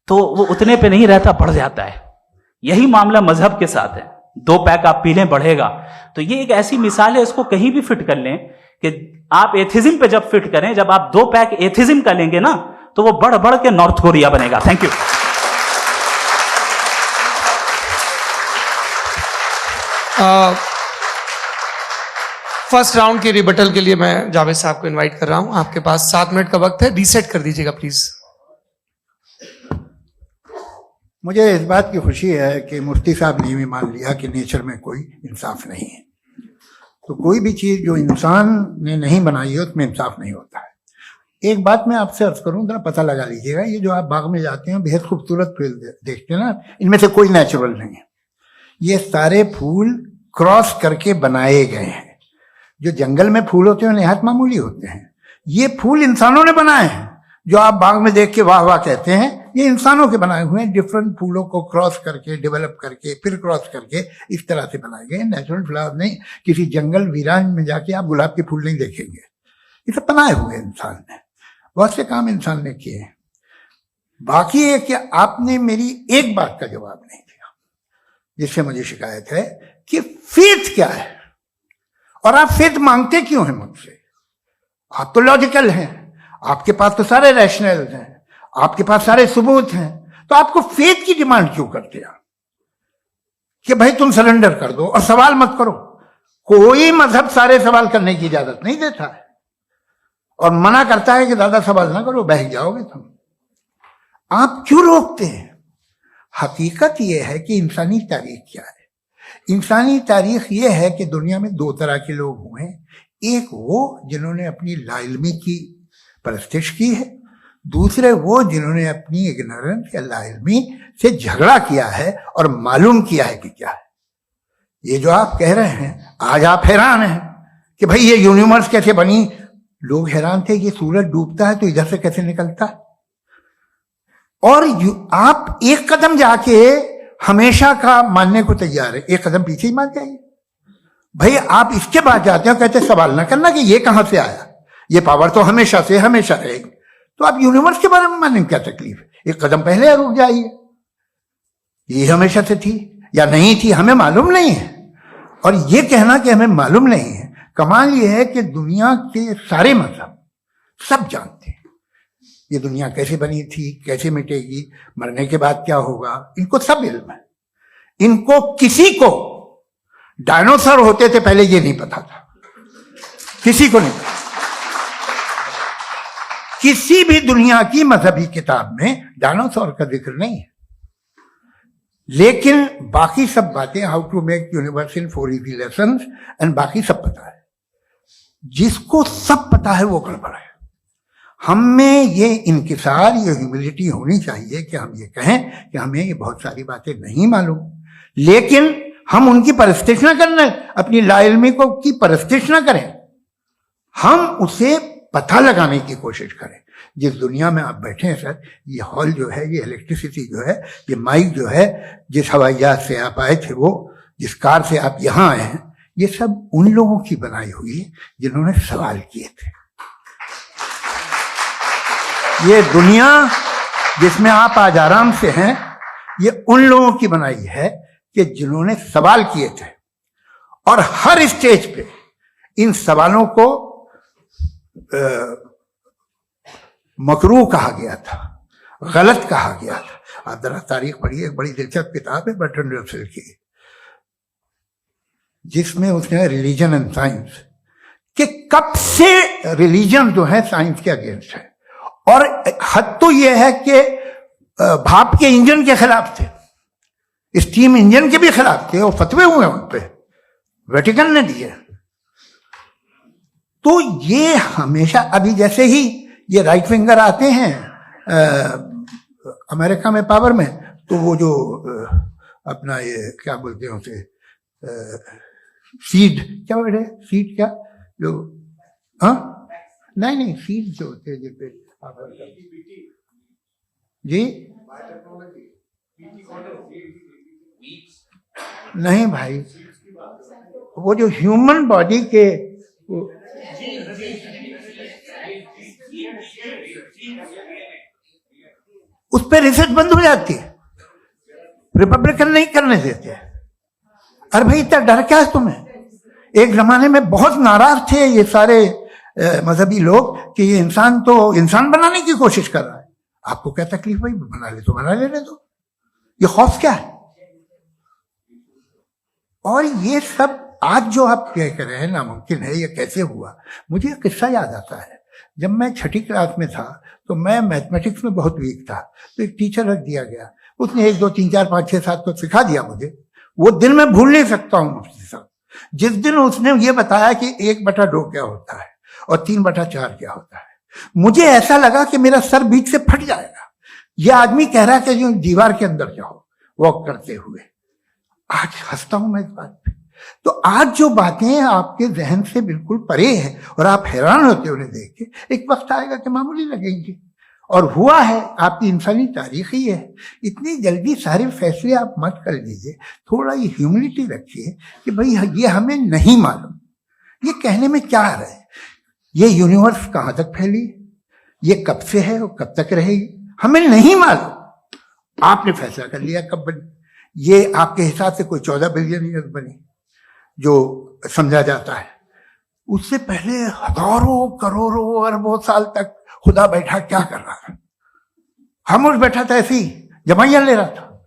तो वो उतने पे नहीं रहता, बढ़ जाता है। यही मामला मजहब के साथ है, 2 पैक आप पी लें बढ़ेगा। तो ये एक ऐसी मिसाल है, इसको कहीं भी फिट कर लें कि आप एथिज्म पे जब फिट करें, जब आप 2 पैक एथिज्म का लेंगे ना तो वो बढ़ बढ़ के नॉर्थ कोरिया बनेगा। Thank you. फर्स्ट राउंड के रिबटल के लिए मैं जावेद साहब को इनवाइट कर रहा हूं। आपके पास 7 मिनट का वक्त है, रीसेट कर दीजिएगा प्लीज। मुझे इस बात की खुशी है कि मुफ्ती साहब ने भी मान लिया कि नेचर में कोई इंसाफ नहीं है। तो कोई भी चीज जो इंसान ने नहीं बनाई है उसमें इंसाफ नहीं होता है। एक बात मैं आपसे अर्ज करूं, जरा पता लगा लीजिएगा, ये जो आप बाग में जाते हैं बेहद खूबसूरत फूल देखते हैं ना, इनमें से कोई नेचुरल नहीं है। ये सारे फूल क्रॉस करके बनाए गए हैं। जो जंगल में फूल होते हैं निहायत मामूली होते हैं, ये फूल इंसानों ने बनाए हैं। जो आप बाग में देख के वाह वाह कहते हैं, ये इंसानों के बनाए हुए हैं। डिफरेंट फूलों को क्रॉस करके, डेवलप करके, फिर क्रॉस करके इस तरह से बनाए गए। नेचुरल फ्लावर नहीं। किसी जंगल वीरान में जाके आप गुलाब के फूल नहीं देखेंगे, ये सब बनाए हुए इंसान ने। बहुत से काम इंसान ने किए हैं। बाकी है कि आपने मेरी एक बात का जवाब नहीं दिया, जिससे मुझे शिकायत है कि फेथ क्या है और आप फेथ मांगते क्यों हैं मुझसे? आप तो लॉजिकल हैं, आपके पास तो सारे रैशनल हैं, आपके पास सारे सबूत हैं, तो आपको फेथ की डिमांड क्यों करते हैं कि भाई तुम सरेंडर कर दो और सवाल मत करो? कोई मजहब सारे सवाल करने की इजाजत नहीं देता है और मना करता है कि ज्यादा सवाल ना करो, बह जाओगे तुम। आप क्यों रोकते हैं? हकीकत यह है कि इंसानी तारीख क्या है। इंसानी तारीख यह है कि दुनिया में 2 तरह के लोग हुए। एक वो जिन्होंने अपनी लाइल्मी की परस्तिश की है, दूसरे वो जिन्होंने अपनी इग्नोरेंस या लाइल्मी से झगड़ा किया है और मालूम किया है कि क्या है। ये जो आप कह रहे हैं, आज आप हैरान हैं कि भाई ये यूनिवर्स कैसे बनी। लोग हैरान थे कि सूरज डूबता है तो इधर से कैसे निकलता है। और आप एक कदम जाके हमेशा का मानने को तैयार है, एक कदम पीछे ही मान जाइए। भाई आप इसके बाद जाते हो, कहते सवाल ना करना कि ये कहां से आया, ये पावर तो हमेशा से हमेशा रहेगी। तो आप यूनिवर्स के बारे में मानने में क्या तकलीफ है? एक कदम पहले रुक जाइए। ये हमेशा से थी या नहीं थी हमें मालूम नहीं है। और ये कहना कि हमें मालूम नहीं है, कमाल ये है कि दुनिया के सारे मजहब सब जानते हैं ये दुनिया कैसे बनी थी, कैसे मिटेगी, मरने के बाद क्या होगा, इनको सब इल्म है। इनको किसी को डायनासोर होते थे पहले ये नहीं पता था, किसी को नहीं पता। किसी भी दुनिया की मजहबी किताब में डायनासोर का जिक्र नहीं है। लेकिन बाकी सब बातें, how to make universe in 4 easy lessons and बाकी सब पता है। जिसको सब पता है वो गड़बड़ है। हम में ये इंकिसार, ये ह्यूमिलिटी होनी चाहिए कि हम ये कहें कि हमें ये बहुत सारी बातें नहीं मालूम, लेकिन हम उनकी परस्तिश न करें, अपनी लाइल्मी को की परस्तिश न करें, हम उसे पता लगाने की कोशिश करें। जिस दुनिया में आप बैठे हैं सर, ये हॉल जो है, ये इलेक्ट्रिसिटी जो है, ये माइक जो है, जिस हवाई जहाज से आप आए थे, वो जिस कार से आप यहां आए हैं, ये सब उन लोगों की बनाई हुई है जिन्होंने सवाल किए थे। ये दुनिया जिसमें आप आज आराम से हैं, ये उन लोगों की बनाई है कि जिन्होंने सवाल किए थे। और हर स्टेज पे इन सवालों को मकरूह कहा गया था, गलत कहा गया था, आप जरा तारीख पढ़िए, एक बड़ी दिलचस्प किताब है बर्ट्रैंड रसेल की, जिसमें उसने रिलीजन एंड साइंस कि कब से रिलीजन जो है साइंस के अगेंस्ट है, और हद तो यह है कि भाप के इंजन के खिलाफ थे, स्टीम इंजन के भी खिलाफ थे, और फतवे हुए उन पे, वेटिकन ने दिए। तो ये हमेशा, अभी जैसे ही ये राइट विंगर आते हैं अमेरिका में पावर में, तो वो जो अपना ये क्या बोलते हैं उसे, सीड क्या बोल रहे, सीड क्या जो, हाँ नहीं सीड जो होते हैं जिसपे जी, नहीं भाई, वो जो ह्यूमन बॉडी के उस पर रिसर्च बंद हो जाती है, रिपब्लिकन नहीं करने देते। अरे भाई इतना डर क्या है तुम्हें? एक जमाने में बहुत नाराज थे ये सारे मजहबी लोग कि ये इंसान तो इंसान बनाने की कोशिश कर रहा है, आपको क्या तकलीफ भाई, बना ले तो बना लेने दो, ये खौफ क्या है? और ये सब आज जो आप कह रहे हैं नामुमकिन है, ये कैसे हुआ? मुझे एक किस्सा याद आता है। जब मैं 6ठी क्लास में था तो मैं मैथमेटिक्स में बहुत वीक था, तो एक टीचर रख दिया गया, उसने 1 2 3 4 5 6 7 तो सिखा दिया मुझे। वो दिन मैं भूल नहीं सकता हूँ मुफ्ती साहब, जिस दिन उसने ये बताया कि 1/2 क्या होता है और 3/4 क्या होता है, मुझे ऐसा लगा कि मेरा सर बीच से फट जाएगा। यह आदमी कह रहा है कि जो दीवार के अंदर जाओ वॉक करते हुए। आज हंसता हूं मैं इस बात पे। तो आज जो बातें आपके जहन से बिल्कुल परे है और आप हैरान होते उन्हें देख के, एक वक्त आएगा कि मामूली लगेंगे, और हुआ है। आपकी इंसानी तारीख ही है। इतनी जल्दी सारे फैसले आप मत कर लीजिए, थोड़ा ये ह्यूमिलिटी रखिए कि भाई ये हमें नहीं मालूम। ये कहने में क्या आ रहा है? ये यूनिवर्स कहाँ तक फैली, ये कब से है और कब तक रहेगी, हमें नहीं मालूम। आपने फैसला कर लिया कब बनी। ये आपके हिसाब से कोई 14 बिलियन ईयर बनी जो समझा जाता है। उससे पहले हजारों करोड़ों अरबों साल तक खुदा बैठा क्या कर रहा था? खामोश बैठा था, ऐसी जमाइयां ले रहा था।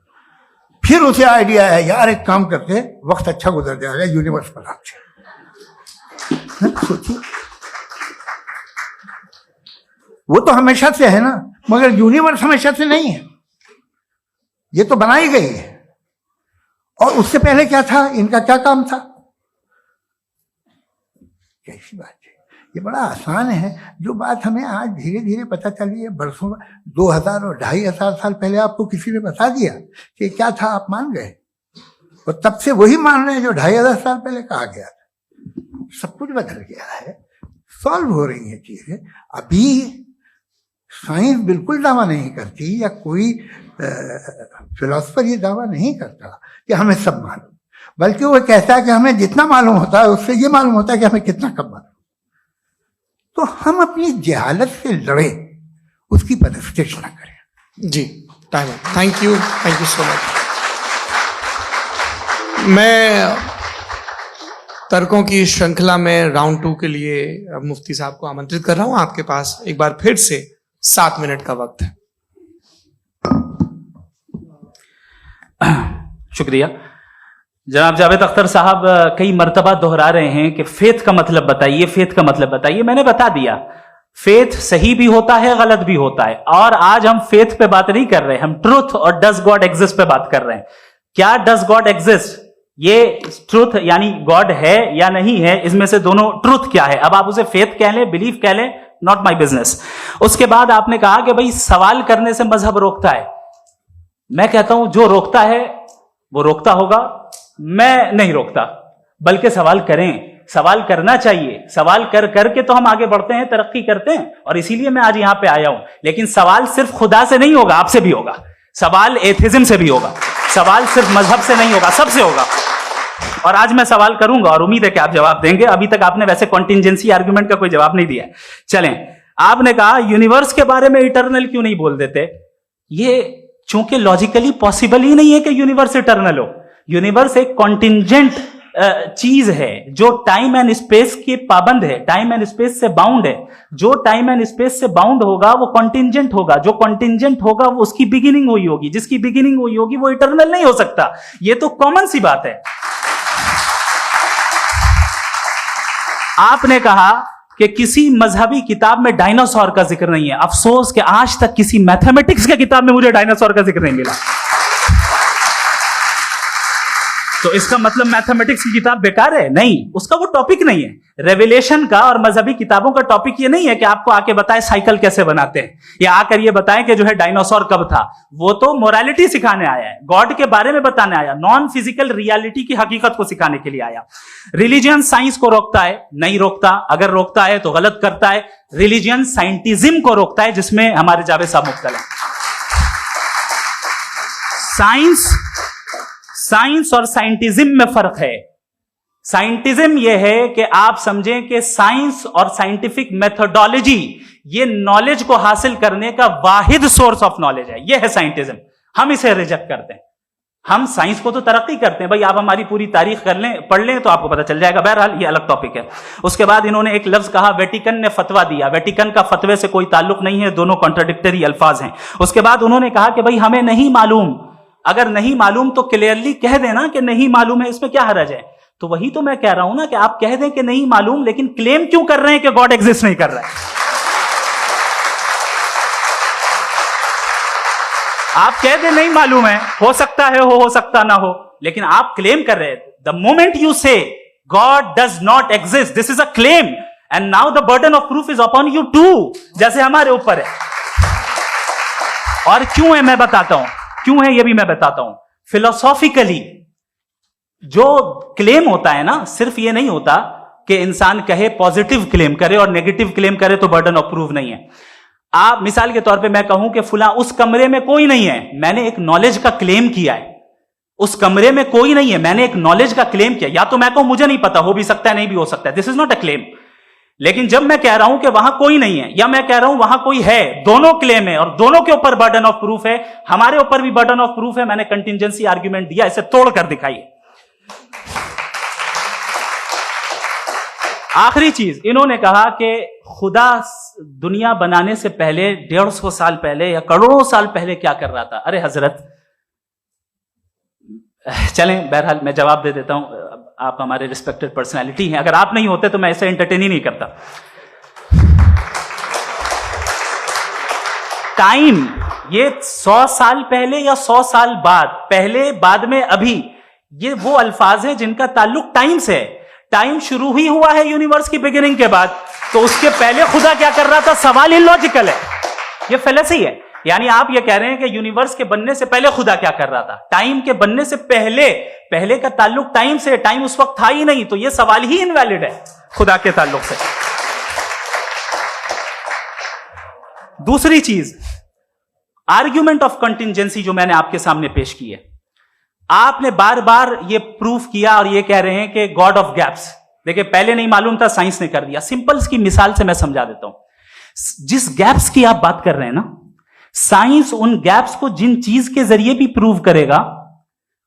फिर उसे आइडिया है, यार एक काम करते, वक्त अच्छा गुजर जाएगा, यूनिवर्स बनाते। सोचिए, वो तो हमेशा से है ना, मगर यूनिवर्स हमेशा से नहीं है, ये तो बनाई गई है। और उससे पहले क्या था, इनका क्या काम था? कैसी बात है, ये बड़ा आसान है। जो बात हमें आज धीरे धीरे पता चली है, बरसों 2000 और 2500 साल पहले आपको किसी ने बता दिया कि क्या था, आप मान गए, और तब से वही मान रहे हैं जो 2500 साल पहले कहा गया था। सब कुछ बदल गया है, सॉल्व हो रही है चीजें। अभी साइंस बिल्कुल दावा नहीं करती, या कोई फिलोसफर ये दावा नहीं करता कि हमें सब मालूम, बल्कि वो कहता है कि हमें जितना मालूम होता है उससे ये मालूम होता है कि हमें कितना कम मालूम। तो हम अपनी जहालत से लड़े, उसकी परस्तिश ना करें। जी, time. Thank you so much. मैं तर्कों की श्रृंखला में राउंड 2 के लिए मुफ्ती साहब को आमंत्रित कर रहा हूं। आपके पास एक बार फिर से 7 मिनट का वक्त है। शुक्रिया। जनाब जावेद अख्तर साहब कई मर्तबा दोहरा रहे हैं कि फेथ का मतलब बताइए, फेथ का मतलब बताइए। मैंने बता दिया, फेथ सही भी होता है, गलत भी होता है। और आज हम फेथ पे बात नहीं कर रहे, हम ट्रुथ और डज गॉड एग्जिस्ट पे बात कर रहे हैं। क्या डज गॉड एग्जिस्ट, ये ट्रुथ यानी गॉड है या नहीं है, इसमें से दोनों ट्रुथ क्या है। अब आप उसे फेथ कह लें, बिलीफ कह लें, नॉट माई बिजनेस। उसके बाद आपने कहा कि भाई सवाल करने से मजहब रोकता है। मैं कहता हूं जो रोकता है वो रोकता होगा, मैं नहीं रोकता, बल्कि सवाल करें, सवाल करना चाहिए। सवाल कर करके तो हम आगे बढ़ते हैं, तरक्की करते हैं, और इसीलिए मैं आज यहां पे आया हूं। लेकिन सवाल सिर्फ खुदा से नहीं होगा, आपसे भी होगा। सवाल एथिज्म से भी होगा, सवाल सिर्फ मजहब से नहीं होगा, सबसे होगा। और आज मैं सवाल करूंगा और उम्मीद है कि आप जवाब देंगे। अभी तक आपने वैसे कॉन्टिंजेंसी आर्गुमेंट का कोई जवाब नहीं दिया। चलें, आपने कहा यूनिवर्स के बारे में इटर्नल क्यों नहीं बोल देते। ये चूंकि लॉजिकली पॉसिबल ही नहीं है कि यूनिवर्स इटर्नल हो। यूनिवर्स एक कॉन्टिंजेंट चीज है जो टाइम एंड स्पेस के पाबंद है, टाइम एंड स्पेस से बाउंड है। जो टाइम एंड स्पेस से बाउंड होगा वो कॉन्टिंजेंट होगा, जो कॉन्टिंजेंट होगा वो उसकी बिगिनिंग हुई होगी, जिसकी बिगिनिंग हुई होगी वो इटर्नल नहीं हो सकता। ये तो कॉमन सी बात है। आपने कहा कि किसी मजहबी किताब में डायनासोर का जिक्र नहीं है। अफसोस कि आज तक किसी मैथमेटिक्स की किताब में मुझे डायनासोर का जिक्र नहीं मिला। तो इसका मतलब मैथमेटिक्स की किताब बेकार है? नहीं, उसका वो टॉपिक नहीं है। रेवलेशन का और मजहबी किताबों का टॉपिक ये नहीं है कि आपको आके बताए साइकिल कैसे बनाते हैं, या आकर ये बताएं कि जो है डायनासोर कब था। वो तो मोरालिटी सिखाने आया है, गॉड के बारे में बताने आया, नॉन फिजिकल रियलिटी की हकीकत को सिखाने के लिए आया। रिलीजियन साइंस को रोकता है? नहीं रोकता। अगर रोकता है तो गलत करता है। रिलीजियन साइंटिज्म को रोकता है, जिसमें हमारे जावेद साहब मुब्तला हैं। साइंस और साइंटिज्म में फर्क है। साइंटिज्म यह है कि आप समझें कि साइंस और साइंटिफिक मेथोडोलॉजी ये नॉलेज को हासिल करने का वाहिद सोर्स ऑफ नॉलेज है। यह है साइंटिज्म। हम इसे रिजेक्ट करते हैं। हम साइंस को तो तरक्की करते हैं। भाई आप हमारी पूरी तारीख कर लें, पढ़ लें तो आपको पता चल जाएगा। बहरहाल ये अलग टॉपिक है। उसके बाद इन्होंने एक लफ्ज कहा, वेटिकन ने फतवा दिया। वेटिकन का फतवे से कोई ताल्लुक नहीं है, दोनों कॉन्ट्राडिक्टरी अल्फाज हैं। उसके बाद उन्होंने कहा कि भाई हमें नहीं मालूम। अगर नहीं मालूम तो क्लियरली कह देना कि नहीं मालूम है, इसमें क्या हर्ज है। तो वही तो मैं कह रहा हूं ना कि आप कह दें कि नहीं मालूम, लेकिन क्लेम क्यों कर रहे हैं कि गॉड एग्जिस्ट नहीं कर रहा है। आप कह दें नहीं मालूम है, हो सकता है हो सकता ना हो, लेकिन आप क्लेम कर रहे हैं। The moment you say God does not exist, this is a claim, and now the burden of proof is upon you too, जैसे हमारे ऊपर है। और क्यों है मैं बताता हूं, क्यों है ये भी मैं बताता हूं। फिलोसॉफिकली जो क्लेम होता है ना, सिर्फ ये नहीं होता कि इंसान कहे पॉजिटिव क्लेम करे और नेगेटिव क्लेम करे तो बर्डन ऑफ प्रूफ नहीं है। आप मिसाल के तौर पे मैं कहूं कि फुला उस कमरे में कोई नहीं है, मैंने एक नॉलेज का क्लेम किया है। उस कमरे में कोई नहीं है, मैंने एक नॉलेज का क्लेम किया। या तो मैं कहूं मुझे नहीं पता, हो भी सकता है नहीं भी हो सकता है, this is not a claim. लेकिन जब मैं कह रहा हूं कि वहां कोई नहीं है, या मैं कह रहा हूं वहां कोई है, दोनों क्लेम है और दोनों के ऊपर बर्डन ऑफ प्रूफ है। हमारे ऊपर भी बर्डन ऑफ प्रूफ है। मैंने कंटिंजेंसी आर्ग्यूमेंट दिया, इसे तोड़कर दिखाइए। आखिरी चीज, इन्होंने कहा कि खुदा दुनिया बनाने से पहले 150 साल पहले या करोड़ों साल पहले क्या कर रहा था। अरे हजरत, चलें बहरहाल मैं जवाब दे देता हूं। आप हमारे रिस्पेक्टेड पर्सनालिटी हैं, अगर आप नहीं होते तो मैं इसे एंटरटेन ही नहीं करता। टाइम ये 100 साल पहले या 100 साल बाद, पहले बाद में अभी, ये वो अल्फाज हैं जिनका ताल्लुक टाइम से है। टाइम शुरू ही हुआ है यूनिवर्स की बिगिनिंग के बाद, तो उसके पहले खुदा क्या कर रहा था? सवाल इलॉजिकल है, ये फेलेसी है। यानी आप ये कह रहे हैं कि यूनिवर्स के बनने से पहले खुदा क्या कर रहा था? टाइम के बनने से पहले, पहले का ताल्लुक टाइम से, टाइम उस वक्त था ही नहीं, तो ये सवाल ही इनवैलिड है खुदा के ताल्लुक से। दूसरी चीज, आर्ग्यूमेंट ऑफ कंटिंजेंसी जो मैंने आपके सामने पेश की है, आपने बार बार ये प्रूफ किया और ये कह रहे हैं कि गॉड ऑफ गैप्स। देखिए पहले नहीं मालूम था, साइंस ने कर दिया। सिंपल की मिसाल से मैं समझा देता हूं। जिस गैप्स की आप बात कर रहे हैं ना, साइंस उन गैप्स को जिन चीज के जरिए भी प्रूव करेगा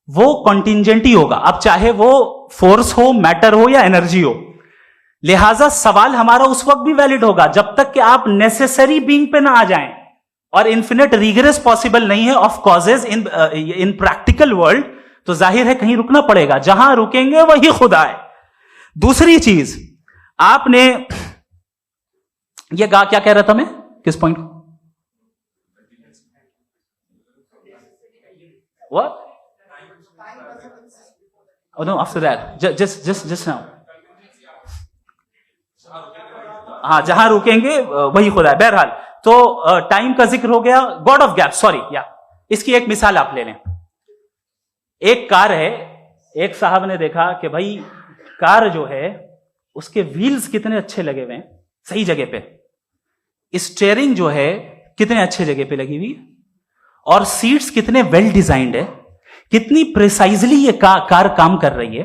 वो कॉन्टिंजेंट ही होगा। अब चाहे वो फोर्स हो, मैटर हो या एनर्जी हो। लिहाजा सवाल हमारा उस वक्त भी वैलिड होगा जब तक कि आप नेसेसरी बीइंग पे ना आ जाएं, और इन्फिनिट रिग्रेस पॉसिबल नहीं है of causes in practical world, तो जाहिर है कहीं रुकना पड़ेगा। जहां रुकेंगे वही खुदा है। दूसरी चीज, आपने ये कहा, क्या कह रहा था मैं, किस पॉइंट को? What? Oh no, after that. Just now. हाँ, जहां रुकेंगे वही खुदा है। बहरहाल, तो टाइम का जिक्र हो गया। गॉड ऑफ गैप, सॉरी, या इसकी एक मिसाल आप ले लें। एक कार है, एक साहब ने देखा कि भाई कार जो है उसके व्हील्स कितने अच्छे लगे हुए हैं, सही जगह पे, स्टीयरिंग जो है कितने अच्छे जगह पे लगी हुई है, और सीट्स कितने वेल डिजाइंड है, कितनी प्रिसाइजली ये कार काम कर रही है।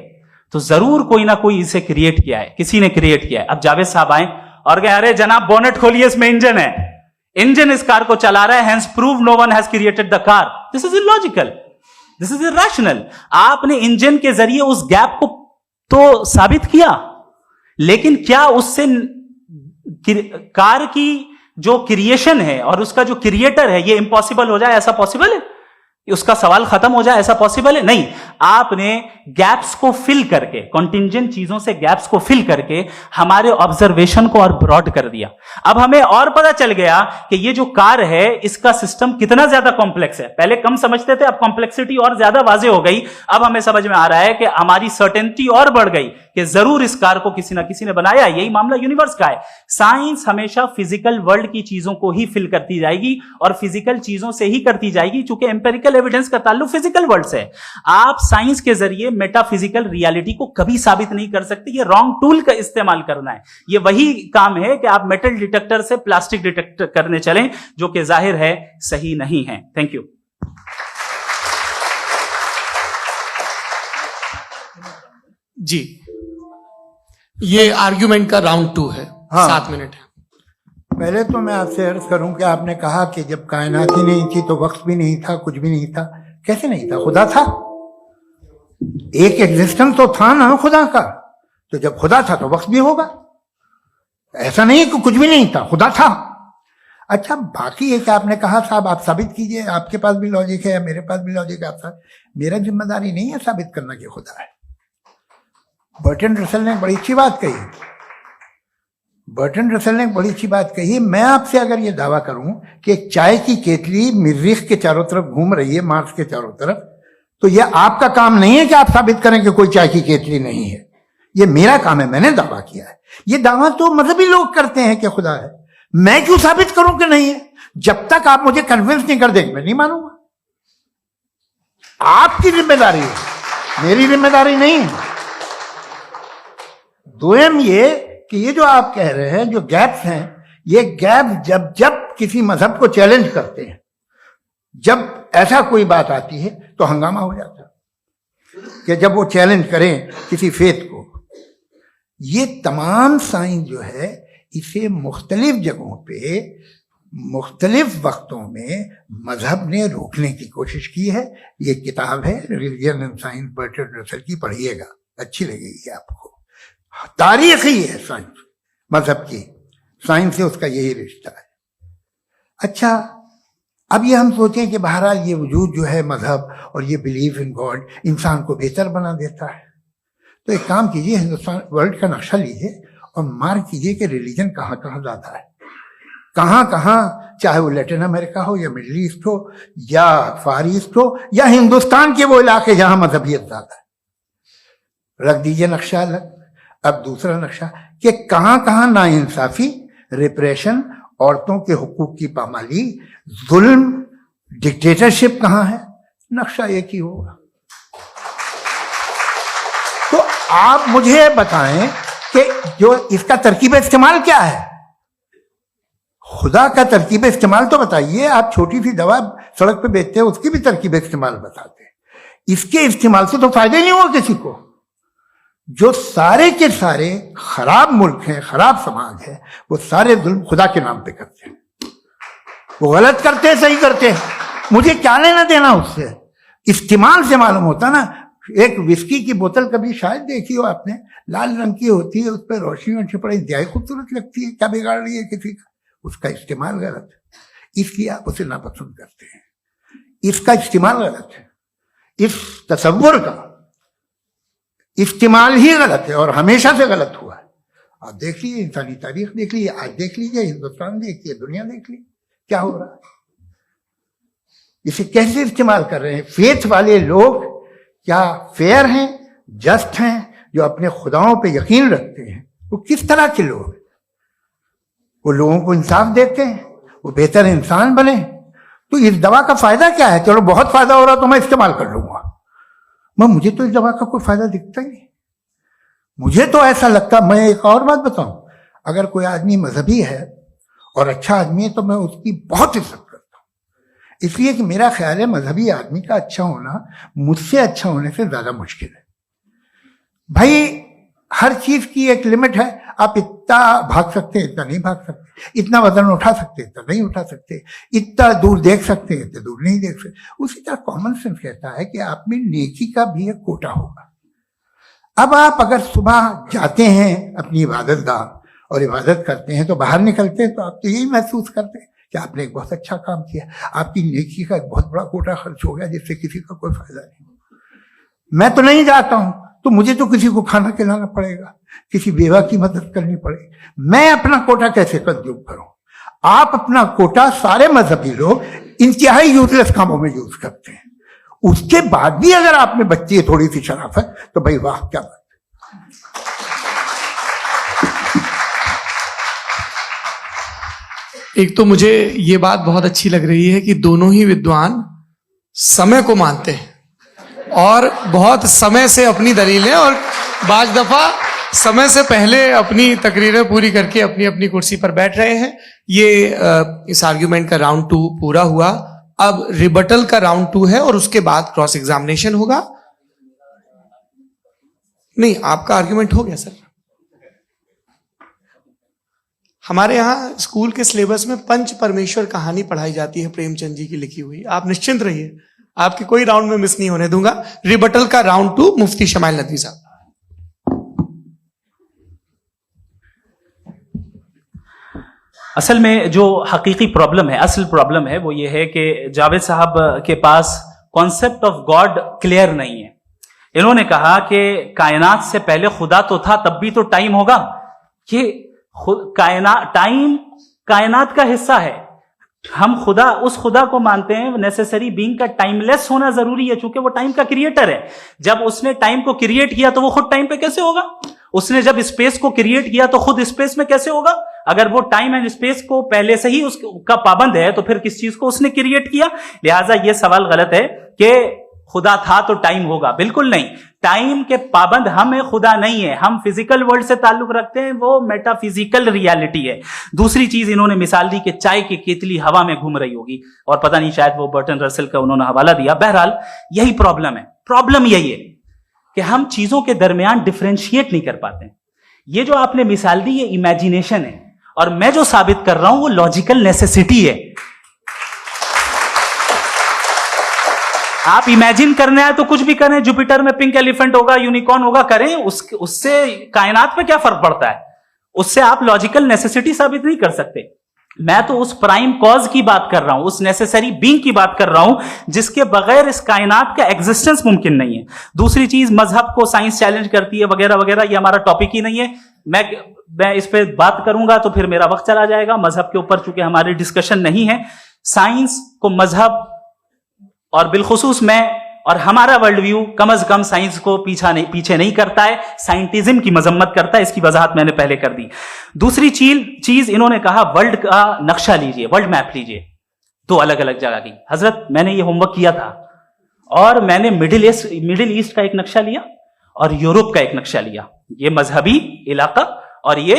तो जरूर कोई ना कोई इसे क्रिएट किया है, किसी ने क्रिएट किया है। अब जावेद साहब आए और कहे, अरे जनाब बोनेट खोलिए, इसमें इंजन है, इंजन इस कार को चला रहा है, hence prove no one has created the car. This is illogical, this is irrational. आपने इंजन के जरिए उस गैप को तो साबित किया, लेकिन क्या उससे कार की जो क्रिएशन है और उसका जो क्रिएटर है ये इम्पॉसिबल हो जाए? ऐसा पॉसिबल है? उसका सवाल खत्म हो जाए, ऐसा पॉसिबल है? नहीं। आपने गैप्स को फिल करके, कॉन्टिंजेंट चीजों से गैप्स को फिल करके हमारे ऑब्जर्वेशन को और ब्रॉड कर दिया। अब हमें और पता चल गया कि ये जो कार है इसका सिस्टम कितना ज्यादा कॉम्प्लेक्स है। पहले कम समझते थे, अब कॉम्प्लेक्सिटी और ज्यादा वाजे हो गई। अब हमें समझ में आ रहा है कि हमारी सर्टेनिटी और बढ़ गई कि जरूर इस कार को किसी ना किसी ने बनाया। यही मामला यूनिवर्स का है। साइंस हमेशा फिजिकल वर्ल्ड की चीजों को ही फिल करती जाएगी और फिजिकल चीजों से ही करती जाएगी, क्योंकि एम्पेरिकल एविडेंस का ताल्लुक फिजिकल वर्ल्ड से है। आप साइंस के जरिए मेटाफिजिकल रियलिटी को कभी साबित नहीं कर सकते। ये रॉन्ग टूल का इस्तेमाल करना है। ये वही काम है कि आप मेटल डिटेक्टर से प्लास्टिक डिटेक्टर करने चलें, जो कि जाहिर है सही नहीं है। Thank you. जी, ये आर्ग्यूमेंट का राउंड 2 है। हाँ। 7 मिनट है। पहले तो मैं आपसे अर्ज करूं कि आपने कहा कि जब कायनात ही नहीं थी तो वक्त भी नहीं था, कुछ भी नहीं था। कैसे नहीं था? खुदा था। एक एग्जिस्टेंस तो था ना खुदा का। तो जब खुदा था तो वक्त भी होगा। ऐसा नहीं कि कुछ भी नहीं था, खुदा था। अच्छा, बाकी एक आपने कहा साहब आप साबित कीजिए, आपके पास भी लॉजिक है या मेरे पास भी लॉजिक है। मेरा जिम्मेदारी नहीं है साबित करना कि खुदा है। बर्टन रसल ने बड़ी अच्छी बात कही। बर्टन रसल ने बड़ी अच्छी बात कही। मैं आपसे अगर ये दावा करूं कि एक चाय की केतली मरीख के चारों तरफ घूम रही है, मार्स के चारों तरफ, तो यह आपका काम नहीं है कि आप साबित करें कि कोई चाय की केतली नहीं है। ये मेरा काम है, मैंने दावा किया है। ये दावा तो मजहबी लोग करते हैं कि खुदा है। मैं क्यों साबित करूं कि नहीं है? जब तक आप मुझे कन्विंस नहीं कर देंगे मैं नहीं मानूंगा। आपकी जिम्मेदारी है, मेरी जिम्मेदारी नहीं है। दोयम ये कि ये जो आप कह रहे हैं, जो गैप्स हैं, ये गैप जब जब किसी मजहब को चैलेंज करते हैं, जब ऐसा कोई बात आती है तो हंगामा हो जाता है कि जब वो चैलेंज करें किसी फेथ को। ये तमाम साइंस जो है इसे मुख्तलिफ जगहों पे मुख्तलिफ वक्तों में मजहब ने रोकने की कोशिश की है। ये किताब है religion and science, Burton Russell की, पढ़िएगा, अच्छी लगेगी आपको। तारीख ही है साइंस, मजहब की साइंस से उसका यही रिश्ता है। अच्छा, अब ये हम सोचें कि बहरहाल ये वजूद जो है मजहब और ये बिलीव इन गॉड इंसान को बेहतर बना देता है, तो एक काम कीजिए, हिंदुस्तान वर्ल्ड का नक्शा लीजिए और मार्क कीजिए कि रिलीजन कहाँ कहाँ ज्यादा है, कहाँ कहाँ, चाहे वो लैटिन अमेरिका हो या मिडिल ईस्ट हो या फार ईस्ट हो या हिंदुस्तान के वो इलाके जहां मजहबियत ज्यादा है। रख दीजिए नक्शा अलग। अब दूसरा नक्शा कि कहां कहां नाइंसाफी, रिप्रेशन, औरतों के हुकूक की पामाली, जुल्म, डिक्टेटरशिप कहां है, नक्शा एक ही होगा। तो आप मुझे बताएं कि जो इसका तरकीब इस्तेमाल क्या है? खुदा का तरकीब इस्तेमाल तो बताइए। आप छोटी सी दवा सड़क पे बेचते हैं, उसकी भी तरकीब इस्तेमाल बताते हैं। इसके इस्तेमाल से तो फायदे नहीं हुआ किसी को। जो सारे के सारे खराब मुल्क हैं, खराब समाज है, वो सारे जुल्म खुदा के नाम पे करते हैं। वो गलत करते हैं, सही करते हैं, मुझे क्या लेना देना उससे। इस्तेमाल से मालूम होता ना। एक विस्की की बोतल कभी शायद देखी हो आपने, लाल रंग की होती है, उस पर रोशनी और छिपड़ी इंतहाई खूबसूरत लगती है, क्या बिगाड़ रही है किसी का? उसका इस्तेमाल गलत है, इसलिए आप उसे नापसंद करते हैं। इसका इस्तेमाल गलत है, इस तसव्वुर का इस्तेमाल ही गलत है और हमेशा से गलत हुआ है। आप देख लीजिए, इंसानी तारीख देख लीजिए, आज देख लीजिए, हिंदुस्तान देखिए, दुनिया देख लीजिए, क्या हो रहा है। इसे कैसे इस्तेमाल कर रहे हैं फेथ वाले लोग? क्या फेयर हैं, जस्ट हैं, जो अपने खुदाओं पे यकीन रखते हैं? वो किस तरह के लोग हैं? वो लोगों को इंसाफ देते हैं, वो बेहतर इंसान बने। तो इस दवा का फायदा क्या है? चलो बहुत फायदा हो रहा तो मैं इस्तेमाल कर लूंगा। मुझे तो इस दवा का कोई फायदा दिखता ही नहीं। मुझे तो ऐसा लगता, मैं एक और बात बताऊं, अगर कोई आदमी मजहबी है और अच्छा आदमी है तो मैं उसकी बहुत इज्जत करता हूं, इसलिए कि मेरा ख्याल है मजहबी आदमी का अच्छा होना मुझसे अच्छा होने से ज्यादा मुश्किल है। भाई हर चीज की एक लिमिट है। आप इतना भाग सकते हैं, इतना नहीं भाग सकते, इतना वजन उठा सकते, इतना नहीं उठा सकते, इतना दूर देख सकते हैं, इतना दूर नहीं देख सकते। उसी तरह कॉमन सेंस कहता है कि आप में नेकी का भी एक कोटा होगा। अब आप अगर सुबह जाते हैं अपनी इबादत गाह और इबादत करते हैं, तो बाहर निकलते हैं तो आप तो यही महसूस करते हैं कि आपने एक बहुत अच्छा काम किया, आपकी नेकी का एक बहुत बड़ा कोटा खर्च हो गया जिससे किसी का कोई फायदा नहीं। मैं तो नहीं जाता हूं तो मुझे तो किसी को खाना खिलाना पड़ेगा, किसी बेवा की मदद करनी पड़ेगी, मैं अपना कोटा कैसे कंज्यूम करूं? आप अपना कोटा, सारे मजहबी लोग इंतहाई यूजलेस कामों में यूज करते हैं, उसके बाद भी अगर आप में बच्ची है थोड़ी सी शराफत, तो भाई वाह क्या बात। एक तो मुझे ये बात बहुत अच्छी लग रही है कि दोनों ही विद्वान समय को मानते हैं और बहुत समय से अपनी दलीलें और बाज दफा समय से पहले अपनी तकरीरें पूरी करके अपनी अपनी कुर्सी पर बैठ रहे हैं। ये इस आर्ग्यूमेंट का राउंड 2 पूरा हुआ। अब रिबटल का राउंड 2 है और उसके बाद क्रॉस एग्जामिनेशन होगा। नहीं, आपका आर्ग्यूमेंट हो गया सर। हमारे यहाँ स्कूल के सिलेबस में पंच परमेश्वर कहानी पढ़ाई जाती है, प्रेमचंद जी की लिखी हुई। आप निश्चिंत रहिए, आपके कोई राउंड में मिस नहीं होने दूंगा। रिबटल का राउंड 2 मुफ्ती शमाइल नदवी साहब। असल में जो हकीकी प्रॉब्लम है, असल प्रॉब्लम है वो ये है कि जावेद साहब के पास कॉन्सेप्ट ऑफ गॉड क्लियर नहीं है। इन्होंने कहा कि कायनात से पहले खुदा तो था, तब भी तो टाइम होगा। ये टाइम कायनात का हिस्सा है। हम खुदा, उस खुदा को मानते हैं, नेसेसरी बीइंग का टाइमलेस होना जरूरी है, चूंकि वो टाइम का क्रिएटर है। जब उसने टाइम को क्रिएट किया तो वो खुद टाइम पे कैसे होगा? उसने जब स्पेस को क्रिएट किया तो खुद स्पेस में कैसे होगा? अगर वो टाइम एंड स्पेस को पहले से ही उसका पाबंद है तो फिर किस चीज को उसने क्रिएट किया? लिहाजा ये सवाल गलत है कि खुदा था तो टाइम होगा। बिल्कुल नहीं, टाइम के पाबंद हम है, खुदा नहीं है। हम फिजिकल वर्ल्ड से ताल्लुक रखते हैं, वो मेटाफिजिकल रियलिटी है। दूसरी चीज इन्होंने मिसाल दी कि चाय की केतली हवा में घूम रही होगी, और पता नहीं शायद वो बर्टन रसल का उन्होंने हवाला दिया। बहरहाल यही प्रॉब्लम है। प्रॉब्लम यही है कि हम चीजों के दरमियान डिफरेंशिएट नहीं कर पाते। ये जो आपने मिसाल दी ये इमेजिनेशन है, और मैं जो साबित कर रहा हूं वो लॉजिकल नेसेसिटी है। आप इमेजिन करने आए तो कुछ भी करें, जुपिटर में पिंक एलिफेंट होगा, यूनिकॉर्न होगा, करें, उससे कायनात पे क्या फर्क पड़ता है? उससे आप लॉजिकल नेसेसिटी साबित नहीं कर सकते। मैं तो उस प्राइम कॉज की बात कर रहा हूं, उस नेसेसरी बीइंग की बात कर रहा हूं जिसके बगैर इस कायनात का एग्जिस्टेंस मुमकिन नहीं है। दूसरी चीज, मजहब को साइंस चैलेंज करती है वगैरह वगैरह, ये हमारा टॉपिक ही नहीं है। मैं इस पे बात करूंगा तो फिर मेरा वक्त चला जाएगा। मजहब के ऊपर चूंकि हमारी डिस्कशन नहीं है, साइंस को मजहब और बिलखुसूस मैं और हमारा वर्ल्ड व्यू कम से कम साइंस को पीछे नहीं करता है, साइंटिज्म की मजम्मत करता है। इसकी वजाहत मैंने पहले कर दी। दूसरी चीज इन्होंने कहा वर्ल्ड का नक्शा लीजिए, वर्ल्ड मैप लीजिए, 2 अलग अलग जगह की। हजरत, मैंने ये होमवर्क किया था और मैंने मिडिल ईस्ट का एक नक्शा लिया और यूरोप का एक नक्शा लिया। ये मजहबी इलाका और ये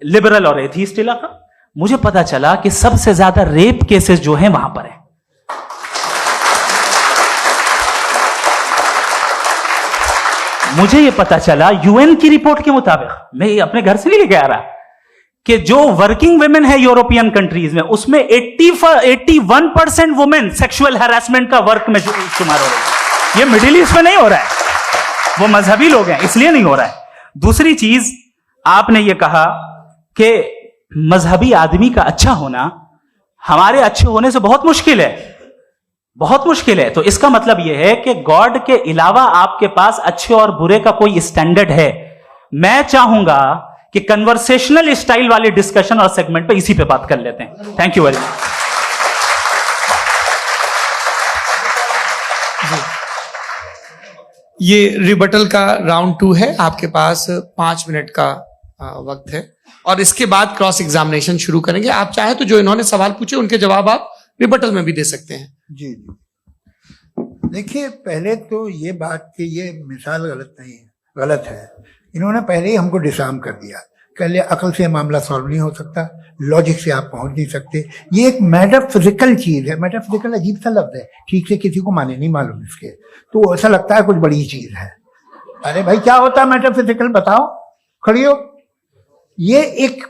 लिबरल और एथीस्ट इलाका। मुझे पता चला कि सबसे ज्यादा रेप केसेस जो हैं वहां पर है। मुझे ये पता चला यूएन की रिपोर्ट के मुताबिक, मैं ये अपने घर से नहीं लेके आ रहा, कि जो वर्किंग वुमेन है यूरोपियन कंट्रीज में, उसमें 81% वुमेन सेक्सुअल हैरेसमेंट का वर्क में शुमार हो रही है। ये मिडिल ईस्ट में नहीं हो रहा है, वो मजहबी लोग हैं इसलिए नहीं हो रहा है। दूसरी चीज, आपने ये कहा कि मजहबी आदमी का अच्छा होना हमारे अच्छे होने से बहुत मुश्किल है, बहुत मुश्किल है। तो इसका मतलब यह है कि गॉड के अलावा आपके पास अच्छे और बुरे का कोई स्टैंडर्ड है। मैं चाहूंगा कि कन्वर्सेशनल स्टाइल वाले डिस्कशन और सेगमेंट पे इसी पे बात कर लेते हैं। Thank you very much. ये रिबटल का राउंड 2 है। आपके पास 5 मिनट का वक्त है और इसके बाद क्रॉस एग्जामिनेशन शुरू करेंगे। आप चाहे तो जो इन्होंने सवाल पूछे उनके जवाब आप रिबटल में भी दे सकते हैं। जी जी, देखिए, पहले तो ये बात कि ये मिसाल गलत नहीं है, गलत है। इन्होंने पहले ही हमको डिसार्म कर दिया। पहले अकल से मामला सॉल्व नहीं हो सकता, लॉजिक से आप पहुंच नहीं सकते। ये एक मेटाफिजिकल चीज है। मेटाफिजिकल अजीब सा लफ्ज है, ठीक से किसी को माने नहीं मालूम इसके, तो ऐसा लगता है कुछ बड़ी चीज है। अरे भाई, क्या होता है मेटाफिजिकल? बताओ, खड़ी हो। ये एक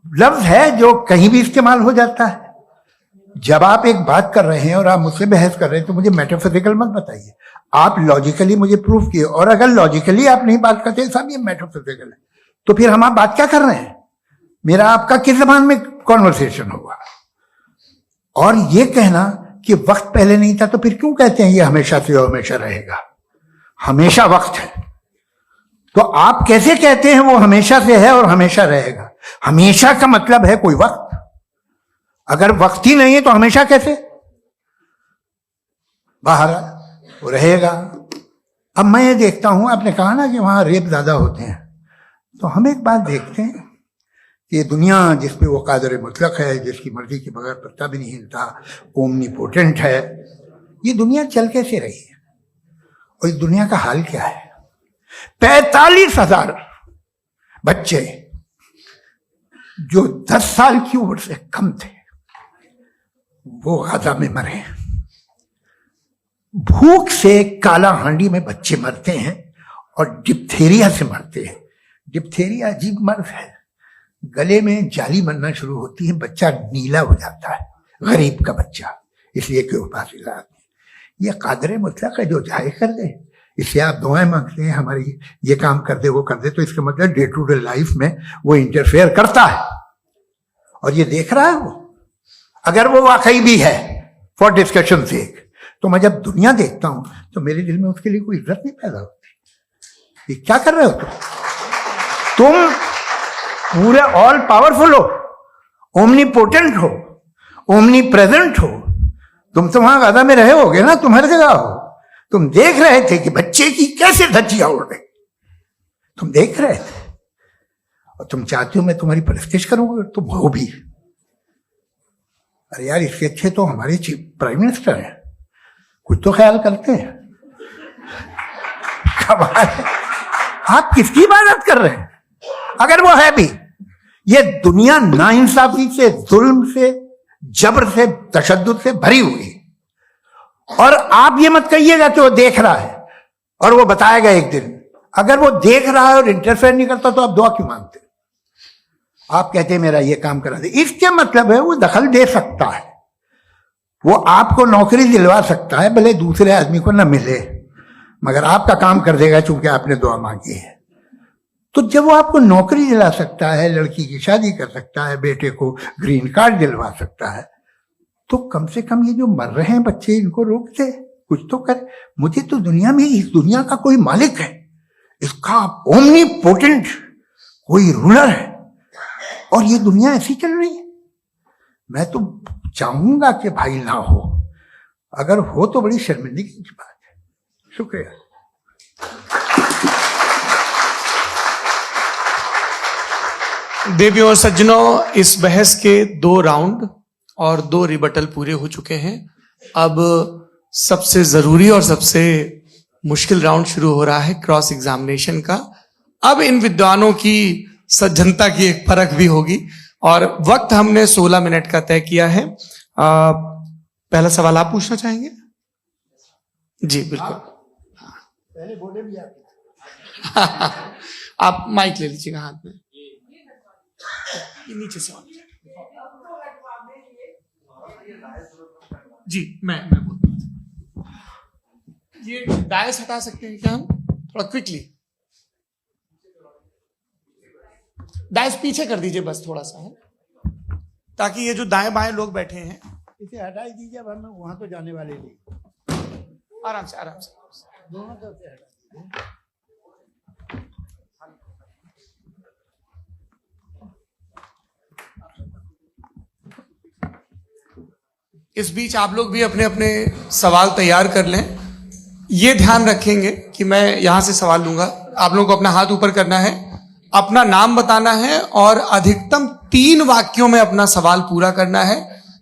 लफ्ज है जो कहीं भी इस्तेमाल हो जाता है। जब आप एक बात कर रहे हैं और आप मुझसे बहस कर रहे हैं तो मुझे मेटाफिजिकल मत बताइए, आप लॉजिकली मुझे प्रूव किए। और अगर लॉजिकली आप नहीं बात करते साहब ये मेटाफिजिकल है, तो फिर हम आप बात क्या कर रहे हैं? मेरा आपका किस जबान में कॉन्वर्सेशन होगा? और ये कहना कि वक्त पहले नहीं था, तो फिर क्यों कहते हैं ये हमेशा से और हमेशा रहेगा? हमेशा वक्त है, तो आप कैसे कहते हैं वो हमेशा से है और हमेशा रहेगा? हमेशा का मतलब है कोई वक्त, अगर वक्त ही नहीं है तो हमेशा कैसे? बाहर वो रहेगा। अब मैं ये देखता हूं, आपने कहा ना कि वहां रेप ज्यादा होते हैं, तो हम एक बात देखते हैं कि ये दुनिया जिसपे वो कादर मुतलक है, जिसकी मर्जी के बगैर पत्ता भी नहीं हिलता, ओमनीपोटेंट है, ये दुनिया चल कैसे रही है? और इस दुनिया का हाल क्या है? 45,000 बच्चे जो 10 साल की उम्र से कम थे वो गाजा में मरे। भूख से काला हांडी में बच्चे मरते हैं और डिप्थेरिया से मरते हैं। डिप्थेरिया अजीब मर्ज है, गले में जाली बनना शुरू होती है, बच्चा नीला हो जाता है, गरीब का बच्चा, इसलिए कि पास इलाज नहीं। ये कादर मुतलक है जो चाहे कर दे, इससे आप दुआएं मांगते हैं हमारी ये काम कर दे वो कर दे, तो इसका मतलब डे टू डे लाइफ में वो इंटरफेयर करता है और ये देख रहा है वो। अगर वो वाकई भी है फॉर डिस्कशन सेक, तो मैं जब दुनिया देखता हूं तो मेरे दिल में उसके लिए कोई इज्जत नहीं पैदा होती। ये क्या कर रहे हो तुम पूरे ऑल पावरफुल हो, ओमनीपोटेंट हो, ओमनी प्रेजेंट हो, तुम तो वहां गाजा में रहे होगे ना, तुम हर जगह हो। तुम देख रहे थे कि बच्चे की कैसे धज्जियां उड़ रही, तुम देख रहे थे और तुम चाहते हो मैं तुम्हारी परस्तिश करूंगा, तुम हो भी। अरे यार, इसके अच्छे तो हमारे चीफ प्राइम मिनिस्टर हैं, कुछ तो ख्याल करते हैं। कमाल है, आप किसकी इबादत कर रहे हैं? अगर वो है भी, ये दुनिया नाइंसाफी से, जुल्म से, जबर से, तशद्दुद से भरी हुई है। और आप ये मत कहिएगा कि वो देख रहा है और वो बताएगा एक दिन। अगर वो देख रहा है और इंटरफेयर नहीं करता तो आप दुआ क्यों मांगते? आप कहते हैं मेरा ये काम करा दे, इसके मतलब है वो दखल दे सकता है, वो आपको नौकरी दिलवा सकता है, भले दूसरे आदमी को ना मिले, मगर आपका काम कर देगा चूंकि आपने दुआ मांगी है। तो जब वो आपको नौकरी दिला सकता है, लड़की की शादी कर सकता है, बेटे को ग्रीन कार्ड दिलवा सकता है, तो कम से कम ये जो मर रहे हैं बच्चे, इनको रोक दे, कुछ तो कर। मुझे तो दुनिया में, इस दुनिया का कोई मालिक है, इसका ओमनीपोटेंट कोई रूलर है, और ये दुनिया ऐसी चल रही है। मैं तो चाहूंगा कि भाई ना हो, अगर हो तो बड़ी शर्मिंदगी की बात है। शुक्रिया। देवियों और सज्जनों, इस बहस के 2 राउंड और 2 रिबटल पूरे हो चुके हैं। अब सबसे जरूरी और सबसे मुश्किल राउंड शुरू हो रहा है, क्रॉस एग्जामिनेशन का। अब इन विद्वानों की सज्जनता की एक परख भी होगी और वक्त हमने 16 मिनट का तय किया है। पहला सवाल आप पूछना चाहेंगे? जी बिल्कुल। पहले बोले भी आप आप माइक ले लीजिएगा हाथ में, ये नीचे से जी। मैं बोलता हूं, ये डायस हटा सकते हैं क्या हम थोड़ा क्विकली? डायस पीछे कर दीजिए बस थोड़ा सा, है ताकि ये जो दाएं बाएं लोग बैठे हैं, इसे हटा ही दीजिए, वरना वहां तो जाने वाले नहीं। आराम से आराम से दोनों तरफ से हटा। इस बीच आप लोग भी अपने अपने सवाल तैयार कर लें। ये ध्यान रखेंगे कि मैं यहां से सवाल लूंगा, आप लोगों को अपना हाथ ऊपर करना है, अपना नाम बताना है और अधिकतम 3 वाक्यों में अपना सवाल पूरा करना है।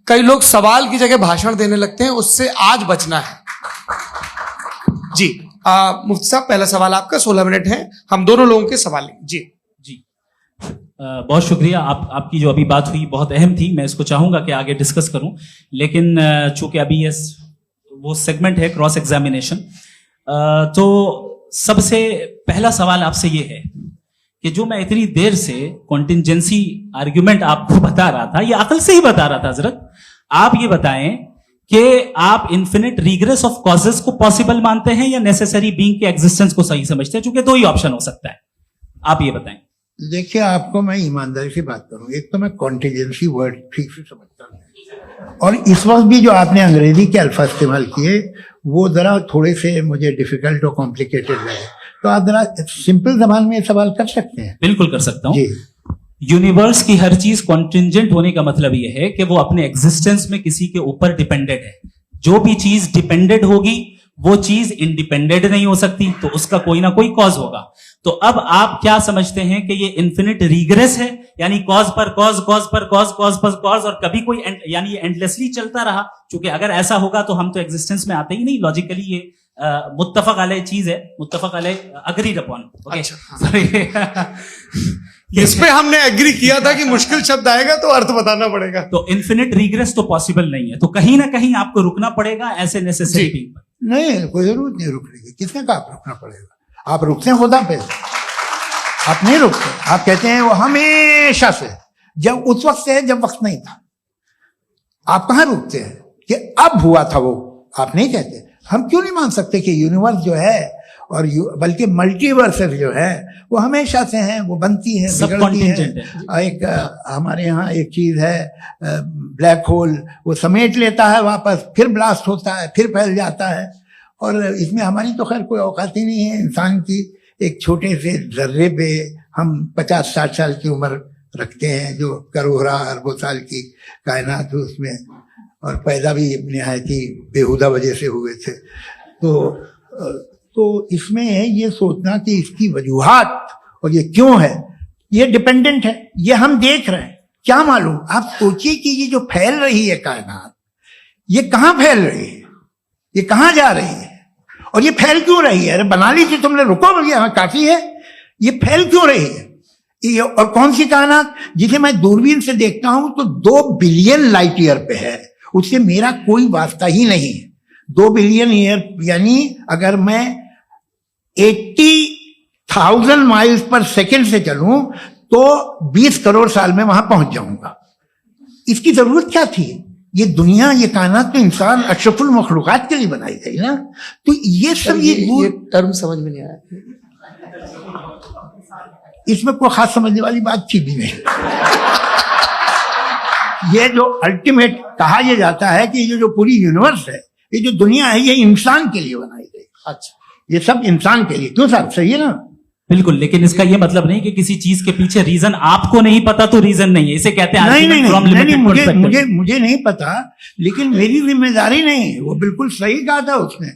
कई लोग सवाल की जगह भाषण देने लगते हैं, उससे आज बचना है। जी मुफ्ती साहब, पहला सवाल आपका, 16 मिनट है, हम दोनों लोगों के सवाल लेंगे। जी जी बहुत शुक्रिया। आपकी जो अभी बात हुई बहुत अहम थी, मैं इसको चाहूंगा कि आगे डिस्कस करूं, लेकिन चूंकि अभी ये वो सेगमेंट है क्रॉस एग्जामिनेशन, तो सबसे पहला सवाल आपसे ये है कि जो मैं इतनी देर से कॉन्टिंजेंसी आर्ग्यूमेंट आपको बता रहा था, ये अकल से ही बता रहा था हजरत, आप ये बताएं कि आप इन्फिनिट रिग्रेस ऑफ कॉजेस को पॉसिबल मानते हैं या नेसेसरी बीइंग के एग्जिस्टेंस को सही समझते हैं, क्योंकि दो ही ऑप्शन हो सकता है, आप ये बताएं। देखिए, आपको मैं ईमानदारी से बात करूं, एक तो मैं कॉन्टीजेंसी वर्ड ठीक से समझता नहीं, और इस वक्त भी जो आपने अंग्रेजी के अल्फाज इस्तेमाल किए वो जरा थोड़े से मुझे डिफिकल्ट और कॉम्प्लिकेटेड लगे, तो आप जरा सिंपल जबान में सवाल कर सकते हैं। बिल्कुल कर सकता हूं। जी। यूनिवर्स की हर चीज कॉन्टिंजेंट होने का मतलब यह है कि वो अपने एग्जिस्टेंस में किसी के ऊपर डिपेंडेंट है। जो भी चीज डिपेंडेंट होगी वो चीज इंडिपेंडेंट नहीं हो सकती, तो उसका कोई ना कोई कॉज होगा। तो अब आप क्या समझते हैं कि ये इन्फिनिट रिग्रेस है, यानी कॉज पर कॉज, कॉज पर कॉज, कॉज पर कॉज, और कभी कोई यानी ये एंडलेसली चलता रहा? क्योंकि अगर ऐसा होगा तो हम तो एग्जिस्टेंस में आते ही नहीं। लॉजिकली ये मुत्तफक अलैह चीज है, मुत्तफक अलैह अग्रीड अपॉन। इस पे हमने एग्री किया था कि मुश्किल शब्द आएगा तो अर्थ बताना पड़ेगा। तो इन्फिनिट रिग्रेस तो पॉसिबल नहीं है, तो कहीं ना कहीं आपको रुकना पड़ेगा ऐसे नेसेसरी बीइंग पर। नहीं, कोई जरूरत नहीं रुकने की। किसने कहा आप रुकना पड़ेगा? आप रुकते हैं खुदा पे, आप नहीं रुकते। आप कहते हैं वो हमेशा से, जब उस वक्त से है जब वक्त नहीं था। आप कहाँ रुकते हैं कि अब हुआ था वो? आप नहीं कहते। हम क्यों नहीं मान सकते कि यूनिवर्स जो है और बल्कि मल्टीवर्सेस जो है वो हमेशा से हैं, वो बनती है, बिगड़ती है। एक हमारे यहाँ एक चीज है ब्लैक होल, वो समेट लेता है वापस, फिर ब्लास्ट होता है, फिर फैल जाता है। और इसमें हमारी तो खैर कोई औकात ही नहीं है इंसान की। एक छोटे से जर्रे पे हम 50-60 साल की उम्र रखते हैं, जो करोड़ों अरबों साल की कायनात उसमें, और पैदा भी निहायत ही बेहुदा वजह से हुए थे। तो इसमें ये सोचना कि इसकी वजूहात और ये क्यों है, ये डिपेंडेंट है, ये हम देख रहे हैं। क्या मालूम, आप सोचिए कि ये जो फैल रही है कायनात, ये कहाँ फैल रही है, ये कहाँ जा रही है, और ये फैल क्यों रही है? अरे बना ली थी तुमने, रुको भैया, हाँ काफी है। ये फैल क्यों रही है? ये और कौन सी कायनात जिसे मैं दूरबीन से देखता हूं तो 2 बिलियन लाइट ईयर पे है, उससे मेरा कोई वास्ता ही नहीं है। 2 बिलियन ईयर यानी अगर मैं 80,000 माइल्स पर सेकेंड से चलूं तो 20 करोड़ साल में वहां पहुंच जाऊंगा। इसकी जरूरत क्या थी? ये दुनिया, ये कायनात तो इंसान अशरफुल मखलूकात के लिए बनाई गई ना। तो ये सब ये टर्म समझ में नहीं आया, इसमें कोई खास समझने वाली बात थी भी नहीं। ये जो अल्टीमेट कहा यह जाता है कि ये जो पूरी यूनिवर्स है, ये जो दुनिया है, ये इंसान के लिए बनाई गई। अच्छा, ये सब इंसान के लिए। क्यों साहब, सही है ना? बिल्कुल, लेकिन इसका ये मतलब नहीं कि किसी चीज के पीछे रीजन आपको नहीं पता तो रीजन नहीं है, इसे कहते हैं नहीं, मुझे नहीं पता, लेकिन मेरी जिम्मेदारी नहीं। वो बिल्कुल सही कहा था उसने।